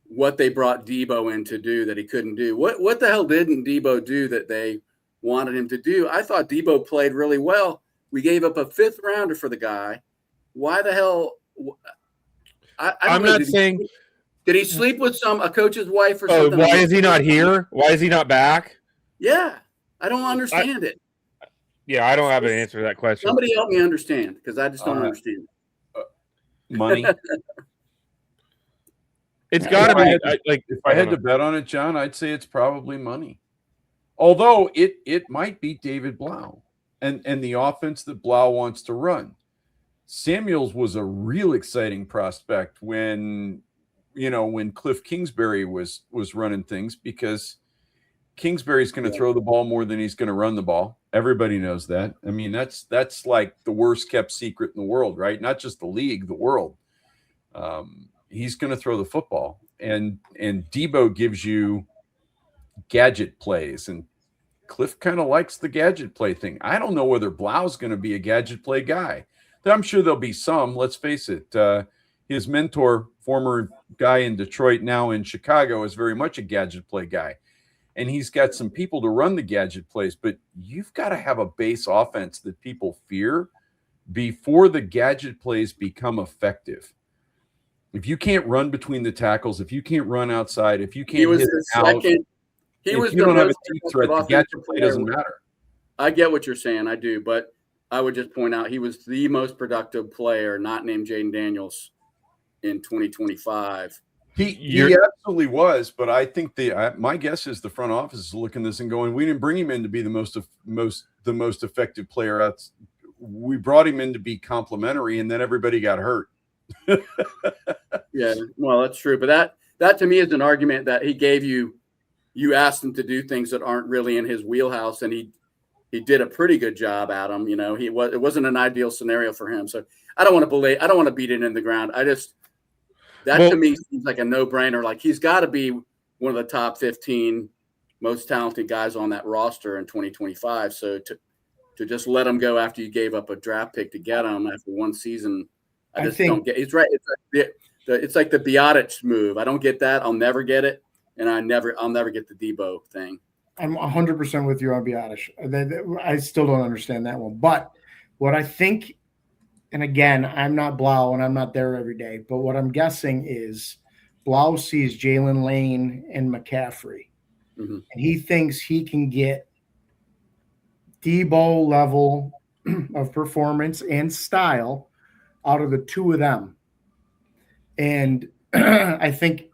Speaker 3: what they brought Debo in to do that he couldn't do. What the hell didn't Debo do that they wanted him to do? I thought Debo played really well. We gave up a 5th rounder for the guy. Why the hell?
Speaker 1: I'm not saying
Speaker 3: Did he sleep with a coach's wife or
Speaker 1: Oh,
Speaker 3: something?
Speaker 1: why is he not here? Why is he not back?
Speaker 3: Yeah, I don't understand it.
Speaker 1: Yeah, I don't have an answer to that question.
Speaker 3: Somebody help me understand, because I just don't understand.
Speaker 2: Money.
Speaker 1: It's got to be
Speaker 2: if I had to bet on it, John, I'd say it's probably money. Although it might be David Blau and the offense that Blau wants to run. Samuels was a real exciting prospect when Cliff Kingsbury was running things, because Kingsbury's going to throw the ball more than he's going to run the ball. Everybody knows that. I mean, that's like the worst kept secret in the world, right? Not just the league, the world. He's going to throw the football, and Debo gives you gadget plays, and Cliff kind of likes the gadget play thing. I don't know whether Blau's going to be a gadget play guy. I'm sure there'll be some. Let's face it. His mentor, former guy in Detroit, now in Chicago, is very much a gadget play guy. And he's got some people to run the gadget plays, but you've got to have a base offense that people fear before the gadget plays become effective. If you can't run between the tackles, if you can't run outside, if you can't hit out, if you don't have a deep threat, the gadget play doesn't matter.
Speaker 3: I get what you're saying. I do, but I would just point out he was the most productive player not named Jaden Daniels in 2025.
Speaker 2: He absolutely was, but I think my guess is the front office is looking at this and going, we didn't bring him in to be the most effective player. We brought him in to be complimentary, and then everybody got hurt.
Speaker 3: Yeah, well, that's true, but that to me is an argument that he gave you. You asked him to do things that aren't really in his wheelhouse, and he did a pretty good job at them. It wasn't an ideal scenario for him. So I don't want to beat it in the ground. To me seems like a no-brainer. Like, he's got to be one of the top 15 most talented guys on that roster in 2025. So to just let him go after you gave up a draft pick to get him after one season, I don't get. It's right. It's like the Biotic move. I don't get that. I'll never get it, and I'll never get the Debo thing.
Speaker 4: I'm 100% with you on Biotic. I still don't understand that one. But what I think, and again, I'm not Blau and I'm not there every day, but what I'm guessing is Blau sees Jalen Lane and McCaffrey, and he thinks he can get Debo level of performance and style out of the two of them. And I think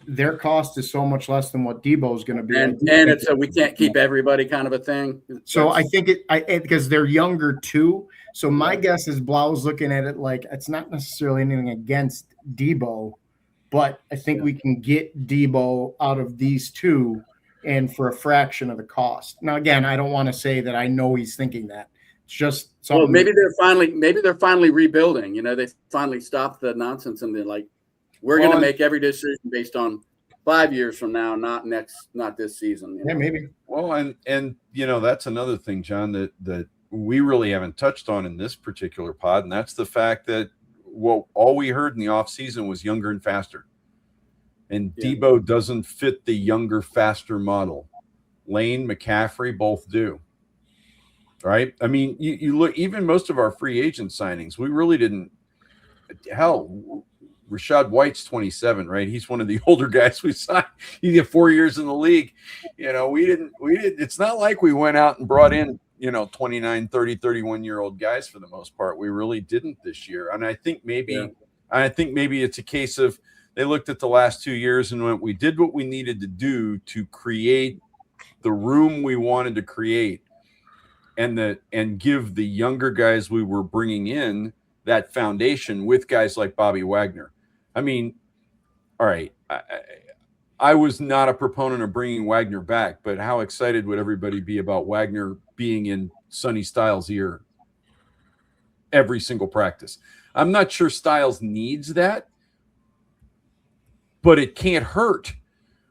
Speaker 4: their cost is so much less than what Debo is going to be.
Speaker 3: And it's we can't keep everybody kind of a thing.
Speaker 4: So I think because they're younger too. So my guess is Blau's looking at it like it's not necessarily anything against Debo, but I think we can get Debo out of these two and for a fraction of the cost. Now, again, I don't want to say that I know he's thinking that. It's just something.
Speaker 3: Well, maybe they're finally rebuilding. They finally stopped the nonsense and they're like, we're going to make every decision based on 5 years from now, not this season.
Speaker 4: Yeah, maybe.
Speaker 2: Well, and that's another thing, John, that we really haven't touched on in this particular pod, and that's the fact that all we heard in the offseason was younger and faster. And Debo doesn't fit the younger, faster model. Lane, McCaffrey both do. Right? I mean, you look, even most of our free agent signings, we really didn't. Hell, Rashad White's 27, right? He's one of the older guys we signed. He did 4 years in the league. We didn't. It's not like we went out and brought in, 29, 30, 31-year-old guys for the most part. We really didn't this year. And I think maybe it's a case of they looked at the last 2 years and went, we did what we needed to do to create the room we wanted to create and give the younger guys we were bringing in that foundation with guys like Bobby Wagner. I mean, all right, I was not a proponent of bringing Wagner back, but how excited would everybody be about Wagner being in Sonny Styles' ear every single practice? I'm not sure Styles needs that, but it can't hurt,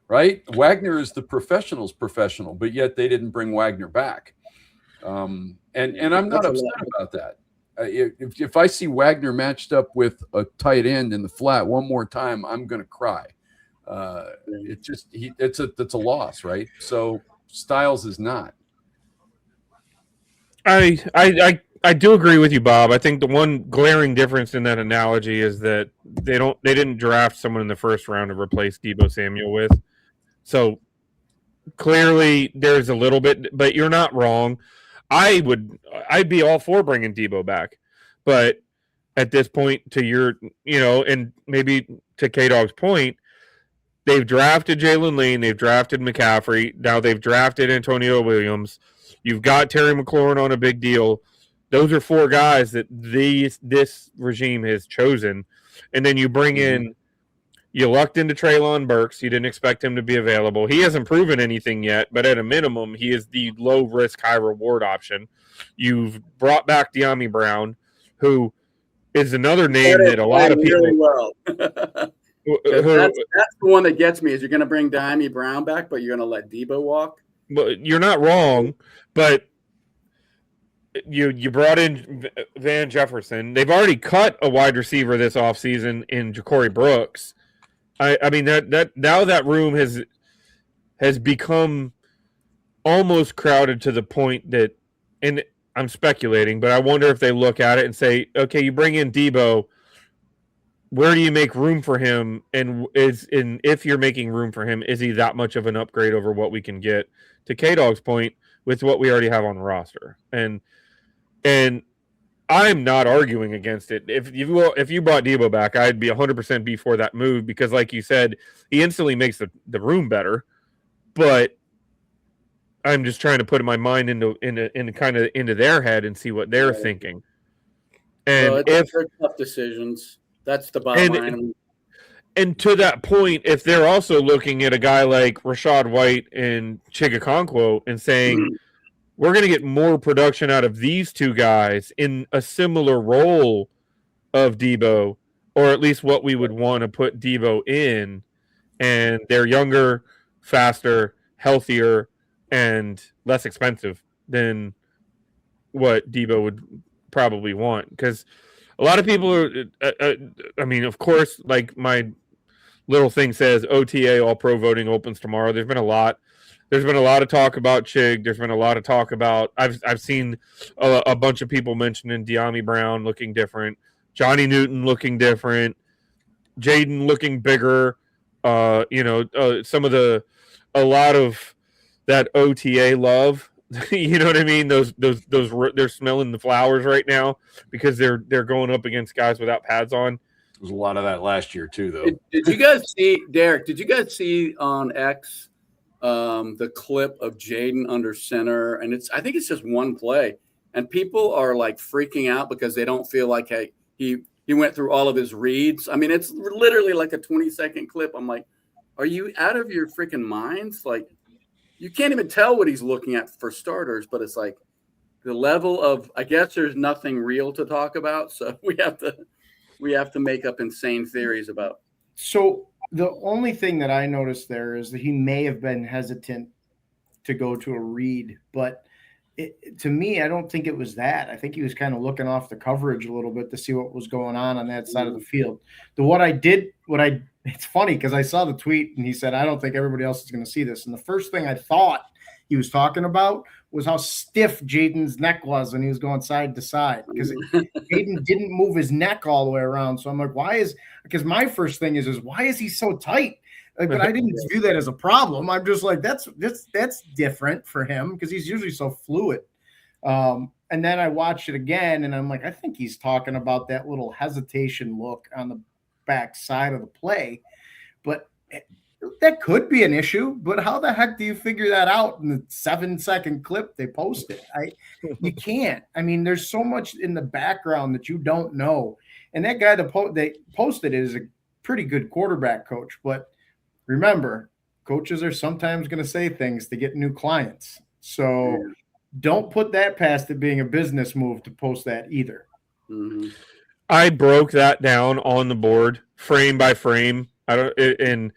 Speaker 2: right? Wagner is the professional's professional, but yet they didn't bring Wagner back. And I'm not upset about that. If I see Wagner matched up with a tight end in the flat one more time, I'm going to cry. It's a loss, right? So Styles is not.
Speaker 1: I I do agree with you, Bob. I think the one glaring difference in that analogy is that they didn't draft someone in the first round to replace Deebo Samuel with. So clearly there's a little bit, but you're not wrong. I'd be all for bringing Deebo back, but at this point, to your, and maybe to K Dog's point, they've drafted Jalen Lane, they've drafted McCaffrey, now they've drafted Antonio Williams. You've got Terry McLaurin on a big deal. Those are 4 guys that this regime has chosen, and then you bring in. You lucked into Treylon Burks. You didn't expect him to be available. He hasn't proven anything yet, but at a minimum, he is the low-risk, high-reward option. You've brought back De'Ami Brown, who is another name that a lot of people
Speaker 3: really well. That's the one that gets me. Is you're going to bring De'Ami Brown back, but you're going to let Deebo walk?
Speaker 1: Well, you're not wrong, but you brought in Van Jefferson. They've already cut a wide receiver this offseason in Ja'Cory Brooks. I mean that now that room has become almost crowded to the point that, and I'm speculating, but I wonder if they look at it and say, okay, you bring in Deebo, where do you make room for him? And if you're making room for him, is he that much of an upgrade over what we can get? To K Dog's point, with what we already have on the roster, and I'm not arguing against it. If you brought Deebo back, I'd be 100% be for that move because, like you said, he instantly makes the room better. But I'm just trying to put my mind into their head and see what they're thinking. And
Speaker 3: they're tough decisions, that's the bottom line.
Speaker 1: And to that point, if they're also looking at a guy like Rashad White and Chigakonkwo and saying, we're going to get more production out of these 2 guys in a similar role of Deebo, or at least what we would want to put Deebo in, and they're younger, faster, healthier, and less expensive than what Deebo would probably want. Because a lot of people are, I mean, of course, like my little thing says, OTA, all pro voting opens tomorrow. There's been a lot of talk about Chig. There's been a lot of talk about. I've seen a bunch of people mentioning De'Ami Brown looking different, Johnny Newton looking different, Jaden looking bigger. A lot of that OTA love. You know what I mean? Those they're smelling the flowers right now because they're going up against guys without pads on.
Speaker 2: There was a lot of that last year too, though.
Speaker 3: Did you guys see, Derek? Did you guys see on X? The clip of Jaden under center, and I think it's just one play, and people are like freaking out because they don't feel like he went through all of his reads. I mean, it's literally like a 20-second clip. I'm like, are you out of your freaking minds? Like, you can't even tell what he's looking at for starters, but it's like the level of, I guess there's nothing real to talk about, so we have to make up insane theories about.
Speaker 4: So the only thing that I noticed there is that he may have been hesitant to go to a read, but to me, I don't think it was that. I think he was kind of looking off the coverage a little bit to see what was going on that side of the field. It's funny because I saw the tweet and he said, I don't think everybody else is going to see this. And the first thing I thought he was talking about was how stiff Jaden's neck was when he was going side to side, because Jaden didn't move his neck all the way around. So I'm like, because my first thing is why is he so tight? But I didn't view that as a problem. I'm just like, that's different for him because he's usually so fluid. And then I watched it again and I'm like, I think he's talking about that little hesitation look on the back side of the play, but that could be an issue. But how the heck do you figure that out in the 7-second clip they posted? You can't. I mean, there's so much in the background that you don't know. And that guy they posted it is a pretty good quarterback coach. But remember, coaches are sometimes going to say things to get new clients. So don't put that past it being a business move to post that either.
Speaker 3: Mm-hmm.
Speaker 1: I broke that down on the board frame by frame. And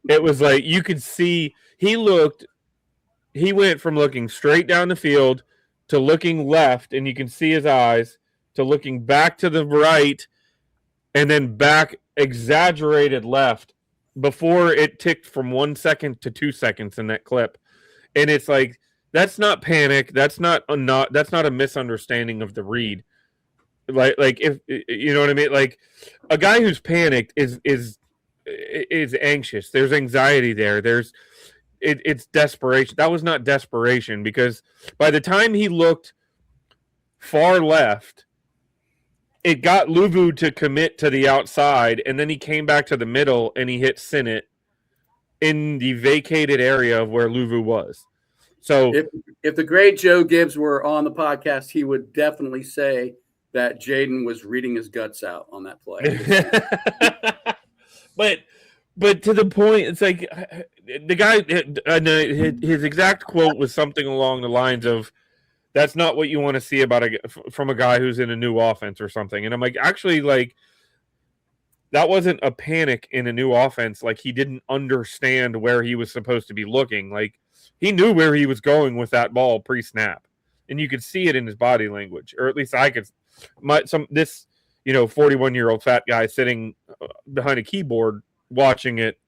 Speaker 1: it was like you could see he went from looking straight down the field to looking left, and you can see his eyes, to looking back to the right, and then back exaggerated left before it ticked from 1 second to 2 seconds in that clip. And it's like That's not panic. That's not a misunderstanding of the read. Like if you know what I mean. Like a guy who's panicked is anxious. There's anxiety there. It's desperation. That was not desperation, because by the time he looked far left, it got Luvu to commit to the outside, and then he came back to the middle and he hit Sinnott in the vacated area of where Luvu was. So
Speaker 3: if the great Joe Gibbs were on the podcast, he would definitely say that Jaden was reading his guts out on that play.
Speaker 1: but to the point, it's like the guy, his exact quote was something along the lines of, "That's not what you want to see from a guy who's in a new offense or something." And I'm like, actually, like, that wasn't a panic in a new offense. Like, he didn't understand where he was supposed to be looking. Like, he knew where he was going with that ball pre-snap, and you could see it in his body language, or at least I could. This 41-year-old fat guy sitting behind a keyboard watching it,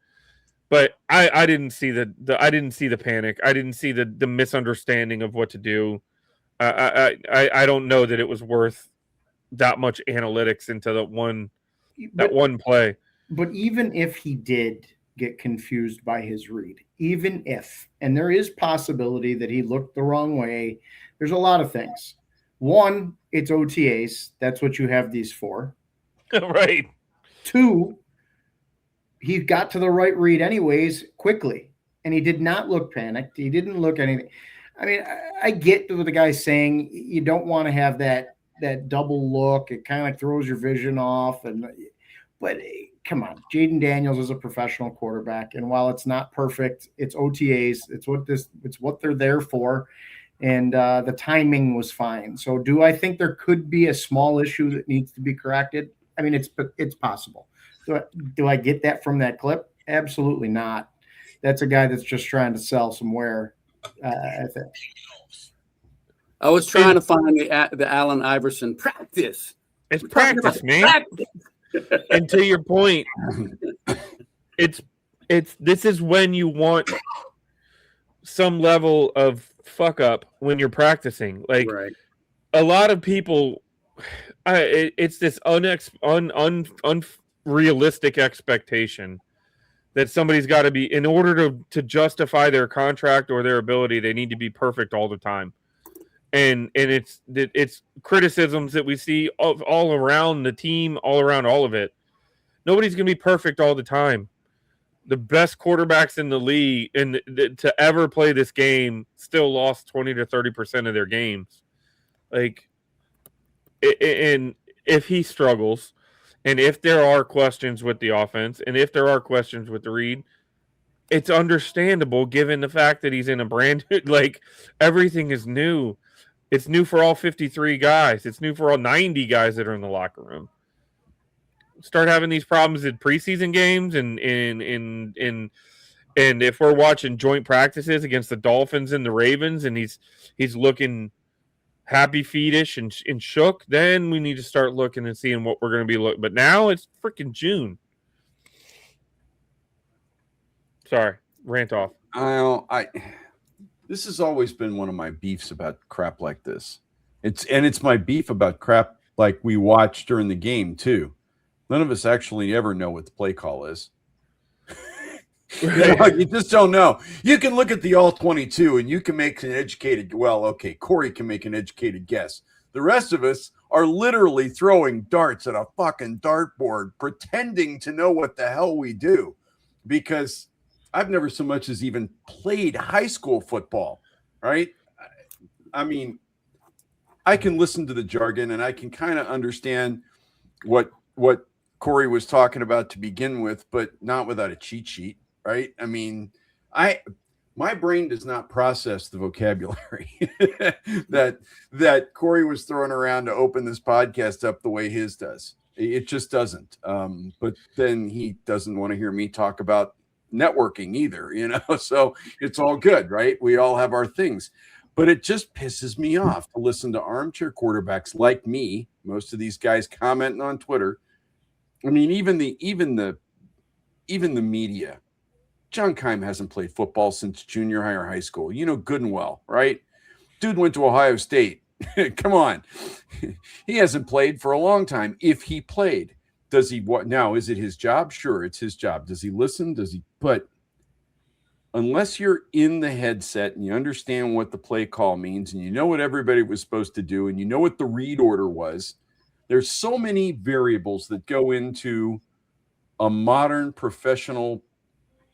Speaker 1: but I didn't see I didn't see the panic. I didn't see the misunderstanding of what to do. I don't know that it was worth that much analytics into that one play.
Speaker 4: But even if he did get confused by his read, even if, and there is possibility that he looked the wrong way, there's a lot of things. One, it's OTAs. That's what you have these for.
Speaker 1: Right.
Speaker 4: Two, he got to the right read anyways quickly, and he did not look panicked. He didn't look anything. I mean, I get what the guy's saying. You don't want to have that double look. It kind of throws your vision off. But come on, Jaden Daniels is a professional quarterback, and while it's not perfect, it's OTAs. It's what they're there for, and the timing was fine. So, do I think there could be a small issue that needs to be corrected? I mean, it's possible. Do I get that from that clip? Absolutely not. That's a guy that's just trying to sell some wear. I think.
Speaker 3: I was trying to find the Allen Iverson practice.
Speaker 1: It's practice, man. Practice. And to your point, this is when you want some level of fuck up when you're practicing. Like, right. A lot of people, it's this unrealistic expectation that somebody's got to be, in order to justify their contract or their ability, they need to be perfect all the time. And it's criticisms that we see all around the team, all around all of it. Nobody's going to be perfect all the time. The best quarterbacks in the league to ever play this game still lost 20 to 30% of their games. Like, and if he struggles, and if there are questions with the offense, and if there are questions with the read, it's understandable given the fact that he's in a brand new, like, everything is new. It's new for all 53 guys. It's new for all 90 guys that are in the locker room. Start having these problems in preseason games, and if we're watching joint practices against the Dolphins and the Ravens, and he's looking happy feetish and shook, then we need to start looking and seeing what we're going to be looking. But now it's freaking June. Sorry, rant off.
Speaker 2: This has always been one of my beefs about crap like this. It's my beef about crap like we watch during the game too. None of us actually ever know what the play call is. You just don't know. You can look at the all 22 and you can make an educated, Corey can make an educated guess. The rest of us are literally throwing darts at a fucking dartboard, pretending to know what the hell we do, because I've never so much as even played high school football, right? I mean, I can listen to the jargon and I can kind of understand what Corey was talking about to begin with, but not without a cheat sheet, right? I mean, my brain does not process the vocabulary that Corey was throwing around to open this podcast up the way his does. It just doesn't. But then he doesn't want to hear me talk about networking either, so it's all good, right? We all have our things, but it just pisses me off to listen to armchair quarterbacks like me, most of these guys commenting on Twitter. I mean, even the media John Keim hasn't played football since junior high or high school. You know good and well, right? Dude went to Ohio State. Come on. He hasn't played for a long time. If he played, does he what now? Is it his job? Sure, it's his job. Does he listen? Does he? But unless you're in the headset and you understand what the play call means and you know what everybody was supposed to do and you know what the read order was, there's so many variables that go into a modern professional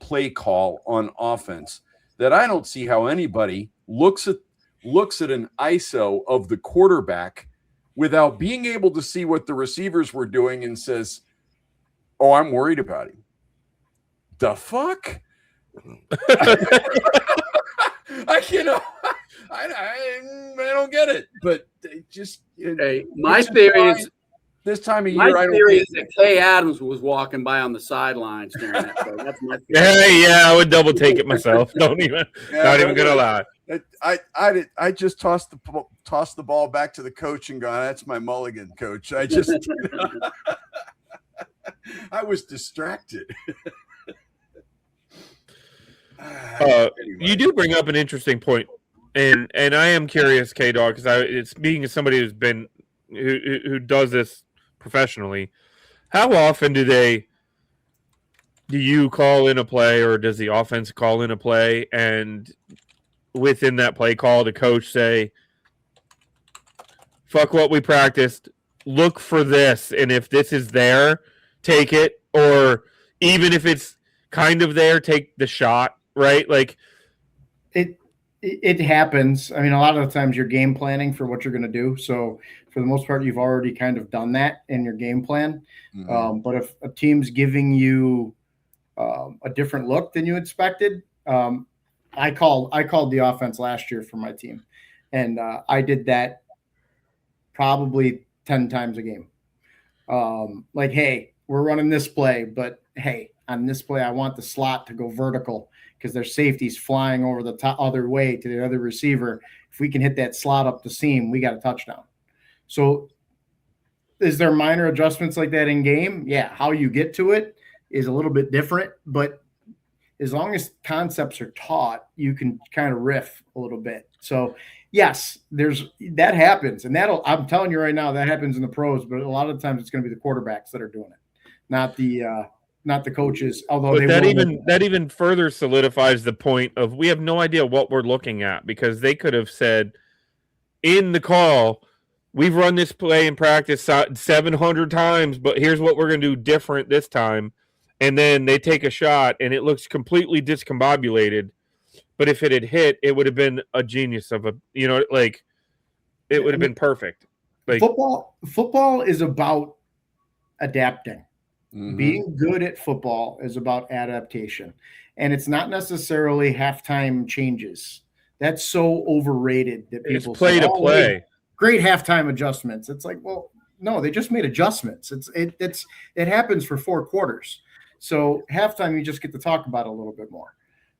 Speaker 2: play call on offense that I don't see how anybody looks at an ISO of the quarterback without being able to see what the receivers were doing and says, "Oh, I'm worried about him." The fuck? I don't get it. But just
Speaker 3: my theory is
Speaker 2: this time of
Speaker 3: my
Speaker 2: year.
Speaker 3: theory is that Kay Adams was walking by on the sideline staring at that. That's my theory.
Speaker 1: Hey, yeah, I would double take it myself. Not even gonna lie.
Speaker 2: I just tossed the ball back to the coach and gone, "That's my mulligan, coach." I just I was distracted.
Speaker 1: Anyway. You do bring up an interesting point, and I am curious, K-Dog, because it's being somebody who's been who does this professionally. How often do you call in a play, or does the offense call in a play, and within that play call, the coach say, "Fuck what we practiced. Look for this, and if this is there, take it, or even if it's kind of there, take the shot." Right? Like
Speaker 4: it happens. I mean, a lot of the times you're game planning for what you're going to do. So for the most part, you've already kind of done that in your game plan.
Speaker 2: Mm-hmm.
Speaker 4: But if a team's giving you a different look than you expected, I called the offense last year for my team, and I did that probably 10 times a game. Like, hey, we're running this play, but hey, on this play, I want the slot to go vertical because their safety's flying over the other way to the other receiver. If we can hit that slot up the seam, we got a touchdown. So is there minor adjustments like that in game? Yeah. How you get to it is a little bit different, but as long as concepts are taught, you can kind of riff a little bit. So yes, that happens. And I'm telling you right now, that happens in the pros, but a lot of times it's going to be the quarterbacks that are doing it, not the coaches. Although
Speaker 1: that even further solidifies the point of we have no idea what we're looking at, because they could have said in the call, "We've run this play in practice 700 times, but here's what we're going to do different this time." And then they take a shot and it looks completely discombobulated. But if it had hit, it would have been a genius of it would have been perfect. Like
Speaker 4: football is about adapting.
Speaker 2: Mm-hmm.
Speaker 4: Being good at football is about adaptation. And it's not necessarily halftime changes. That's so overrated that people
Speaker 1: it's play
Speaker 4: say,
Speaker 1: to play.
Speaker 4: Great halftime adjustments. It's like, well, no, they just made adjustments. It happens for 4 quarters. So halftime, you just get to talk about it a little bit more.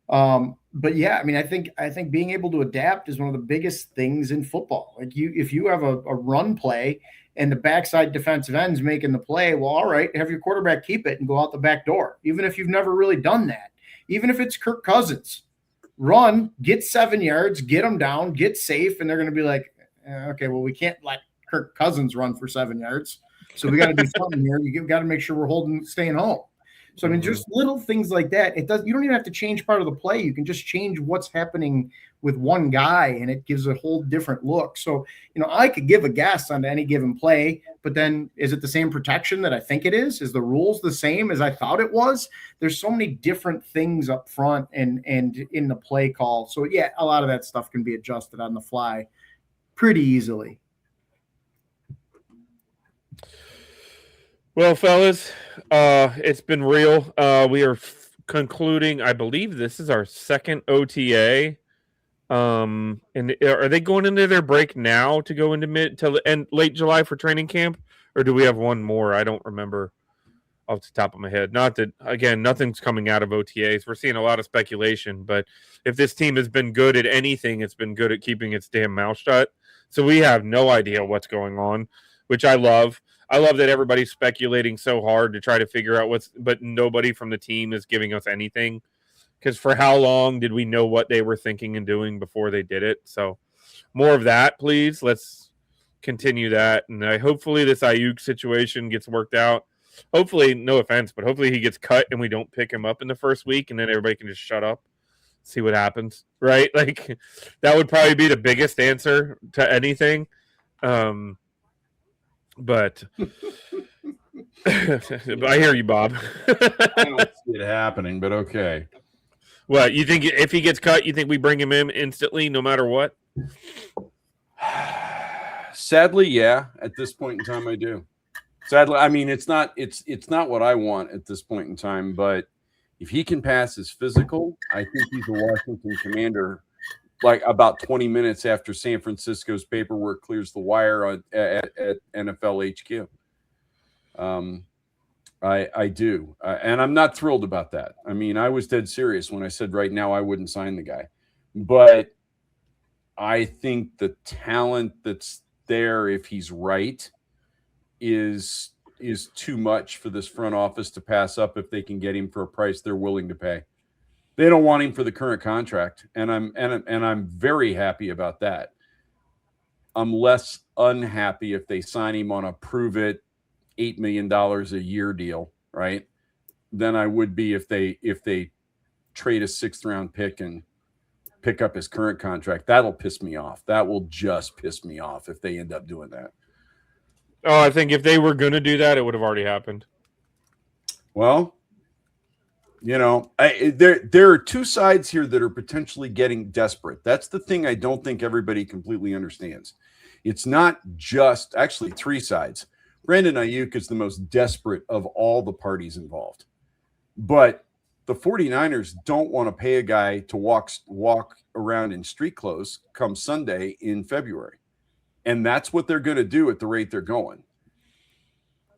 Speaker 4: But yeah, I mean, I think being able to adapt is one of the biggest things in football. Like if you have a run play and the backside defensive end's making the play, well, all right, have your quarterback keep it and go out the back door. Even if you've never really done that, even if it's Kirk Cousins, run, get 7 yards, get them down, get safe. And they're going to be like, okay, well, we can't let Kirk Cousins run for 7 yards. So we got to do something here. You got to make sure we're staying home. So, I mean, just little things like that. You don't even have to change part of the play. You can just change what's happening with one guy, and it gives a whole different look. So, I could give a guess on any given play, but then is it the same protection that I think it is? Is the rules the same as I thought it was? There's so many different things up front and in the play call. So, yeah, a lot of that stuff can be adjusted on the fly pretty easily.
Speaker 1: Well, fellas, it's been real. We are concluding. I believe this is our second OTA. And are they going into their break now to go into late July for training camp, or do we have one more? I don't remember off the top of my head. Not that, again, nothing's coming out of OTAs. We're seeing a lot of speculation, but if this team has been good at anything, it's been good at keeping its damn mouth shut. So we have no idea what's going on, which I love. I love that everybody's speculating so hard to try to figure out but nobody from the team is giving us anything. because for how long did we know what they were thinking and doing before they did it? So more of that, please. Let's continue that. And hopefully this AiYUCK situation gets worked out. Hopefully, no offense, but hopefully he gets cut and we don't pick him up in the first week and then everybody can just shut up, see what happens, right? Like that would probably be the biggest answer to anything. But I hear you, Bob.
Speaker 2: I don't see it happening, but okay.
Speaker 1: What, you think if he gets cut, you think we bring him in instantly no matter what?
Speaker 2: Sadly, yeah. At this point in time, I do. Sadly, I mean, it's not what I want at this point in time, but if he can pass his physical, I think he's a Washington Commander like about 20 minutes after San Francisco's paperwork clears the wire at NFL HQ. I do. And I'm not thrilled about that. I mean, I was dead serious when I said right now I wouldn't sign the guy. But I think the talent that's there, if he's right, is too much for this front office to pass up if they can get him for a price they're willing to pay. They don't want him for the current contract, and I'm very happy about that. I'm less unhappy if they sign him on a prove it $8 million a year deal, right? Than I would be if they trade a 6th round pick and pick up his current contract. That'll piss me off. That will just piss me off if they end up doing that.
Speaker 1: Oh, I think if they were going to do that, it would have already happened.
Speaker 2: Well, you know, there are two sides here that are potentially getting desperate. That's the thing I don't think everybody completely understands. It's not just, actually, 3 sides. Brandon Aiyuk is the most desperate of all the parties involved. But the 49ers don't want to pay a guy to walk around in street clothes come Sunday in February. And that's what they're going to do at the rate they're going.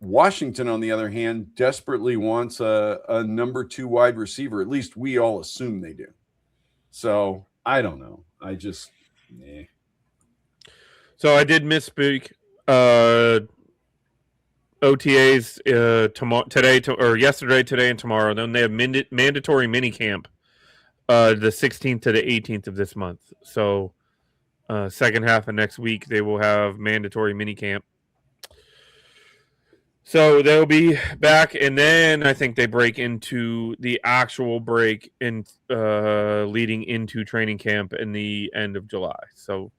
Speaker 2: Washington, on the other hand, desperately wants a number 2 wide receiver. At least we all assume they do. So I don't know. I just,
Speaker 1: So I did misspeak. OTAs yesterday, today, and tomorrow. Then they have mandatory minicamp the 16th to the 18th of this month. So second half of next week, they will have mandatory minicamp. So they'll be back, and then I think they break into the actual break in leading into training camp in the end of July. So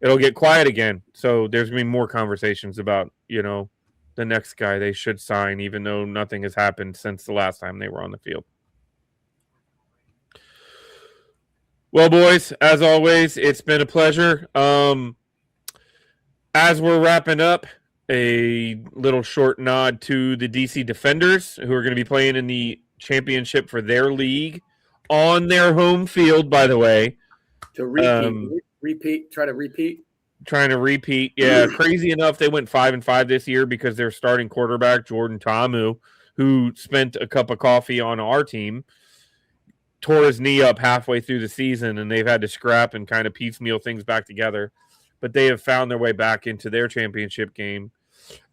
Speaker 1: it'll get quiet again. So there's going to be more conversations about, the next guy they should sign, even though nothing has happened since the last time they were on the field. Well, boys, as always, it's been a pleasure. As we're wrapping up, a little short nod to the DC Defenders, who are going to be playing in the championship for their league on their home field, by the way.
Speaker 3: To repeat.
Speaker 1: Trying to repeat. Yeah, crazy enough, they went 5-5 this year because their starting quarterback, Jordan Ta'amu, who spent a cup of coffee on our team, tore his knee up halfway through the season, and they've had to scrap and kind of piecemeal things back together. But they have found their way back into their championship game.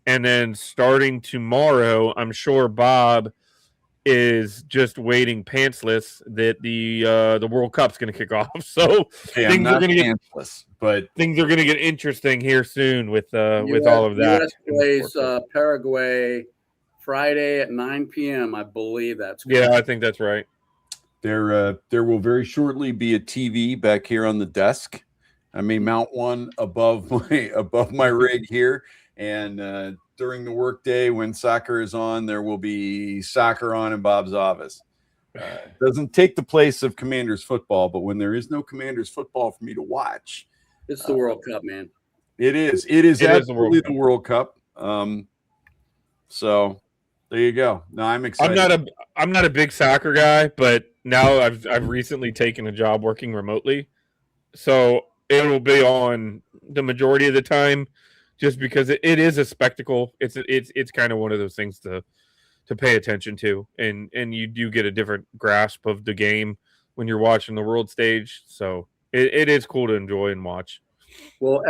Speaker 1: And then starting tomorrow, I'm sure Bob is just waiting pantsless that the World Cup's going to kick off. So things are going to get pantsless, but things are going to get interesting here soon with all of that.
Speaker 3: US plays Paraguay Friday at 9 p.m. I believe that's
Speaker 1: correct. Yeah, I think that's right.
Speaker 2: There will very shortly be a TV back here on the desk. I may mount one above my rig here, and during the workday when soccer is on, there will be soccer on in Bob's office. It doesn't take the place of Commanders football, but when there is no Commanders football for me to watch,
Speaker 3: it's the World Cup, man.
Speaker 2: It is absolutely the World Cup. So there you go. No, I'm excited.
Speaker 1: I'm not a big soccer guy, but now I've recently taken a job working remotely, so it will be on the majority of the time, just because it is a spectacle. It's kind of one of those things to pay attention to, and you do get a different grasp of the game when you're watching the world stage. So it is cool to enjoy and watch.
Speaker 3: Well,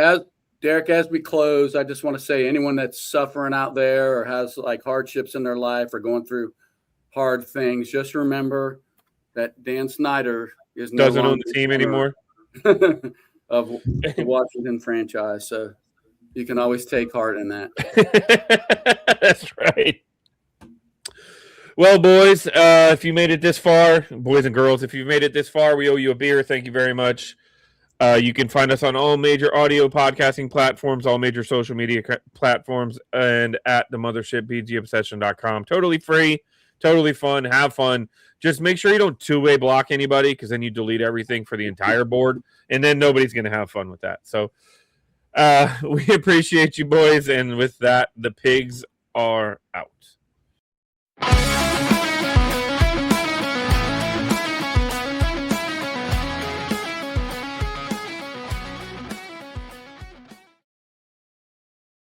Speaker 3: Derek, as we close, I just want to say anyone that's suffering out there or has like hardships in their life or going through hard things, just remember that Dan Snyder is
Speaker 1: doesn't own the team anymore
Speaker 3: of the Washington franchise. So you can always take heart in that.
Speaker 1: That's right. Well, boys, if you made it this far, boys and girls, if you've made it this far, we owe you a beer. Thank you very much. You can find us on all major audio podcasting platforms, all major social media platforms, and at the mothership, bgobsession.com. Totally free, totally fun. Have fun. Just make sure you don't two-way block anybody, because then you delete everything for the entire board, and then nobody's going to have fun with that. So we appreciate you, boys. And with that, the pigs are out.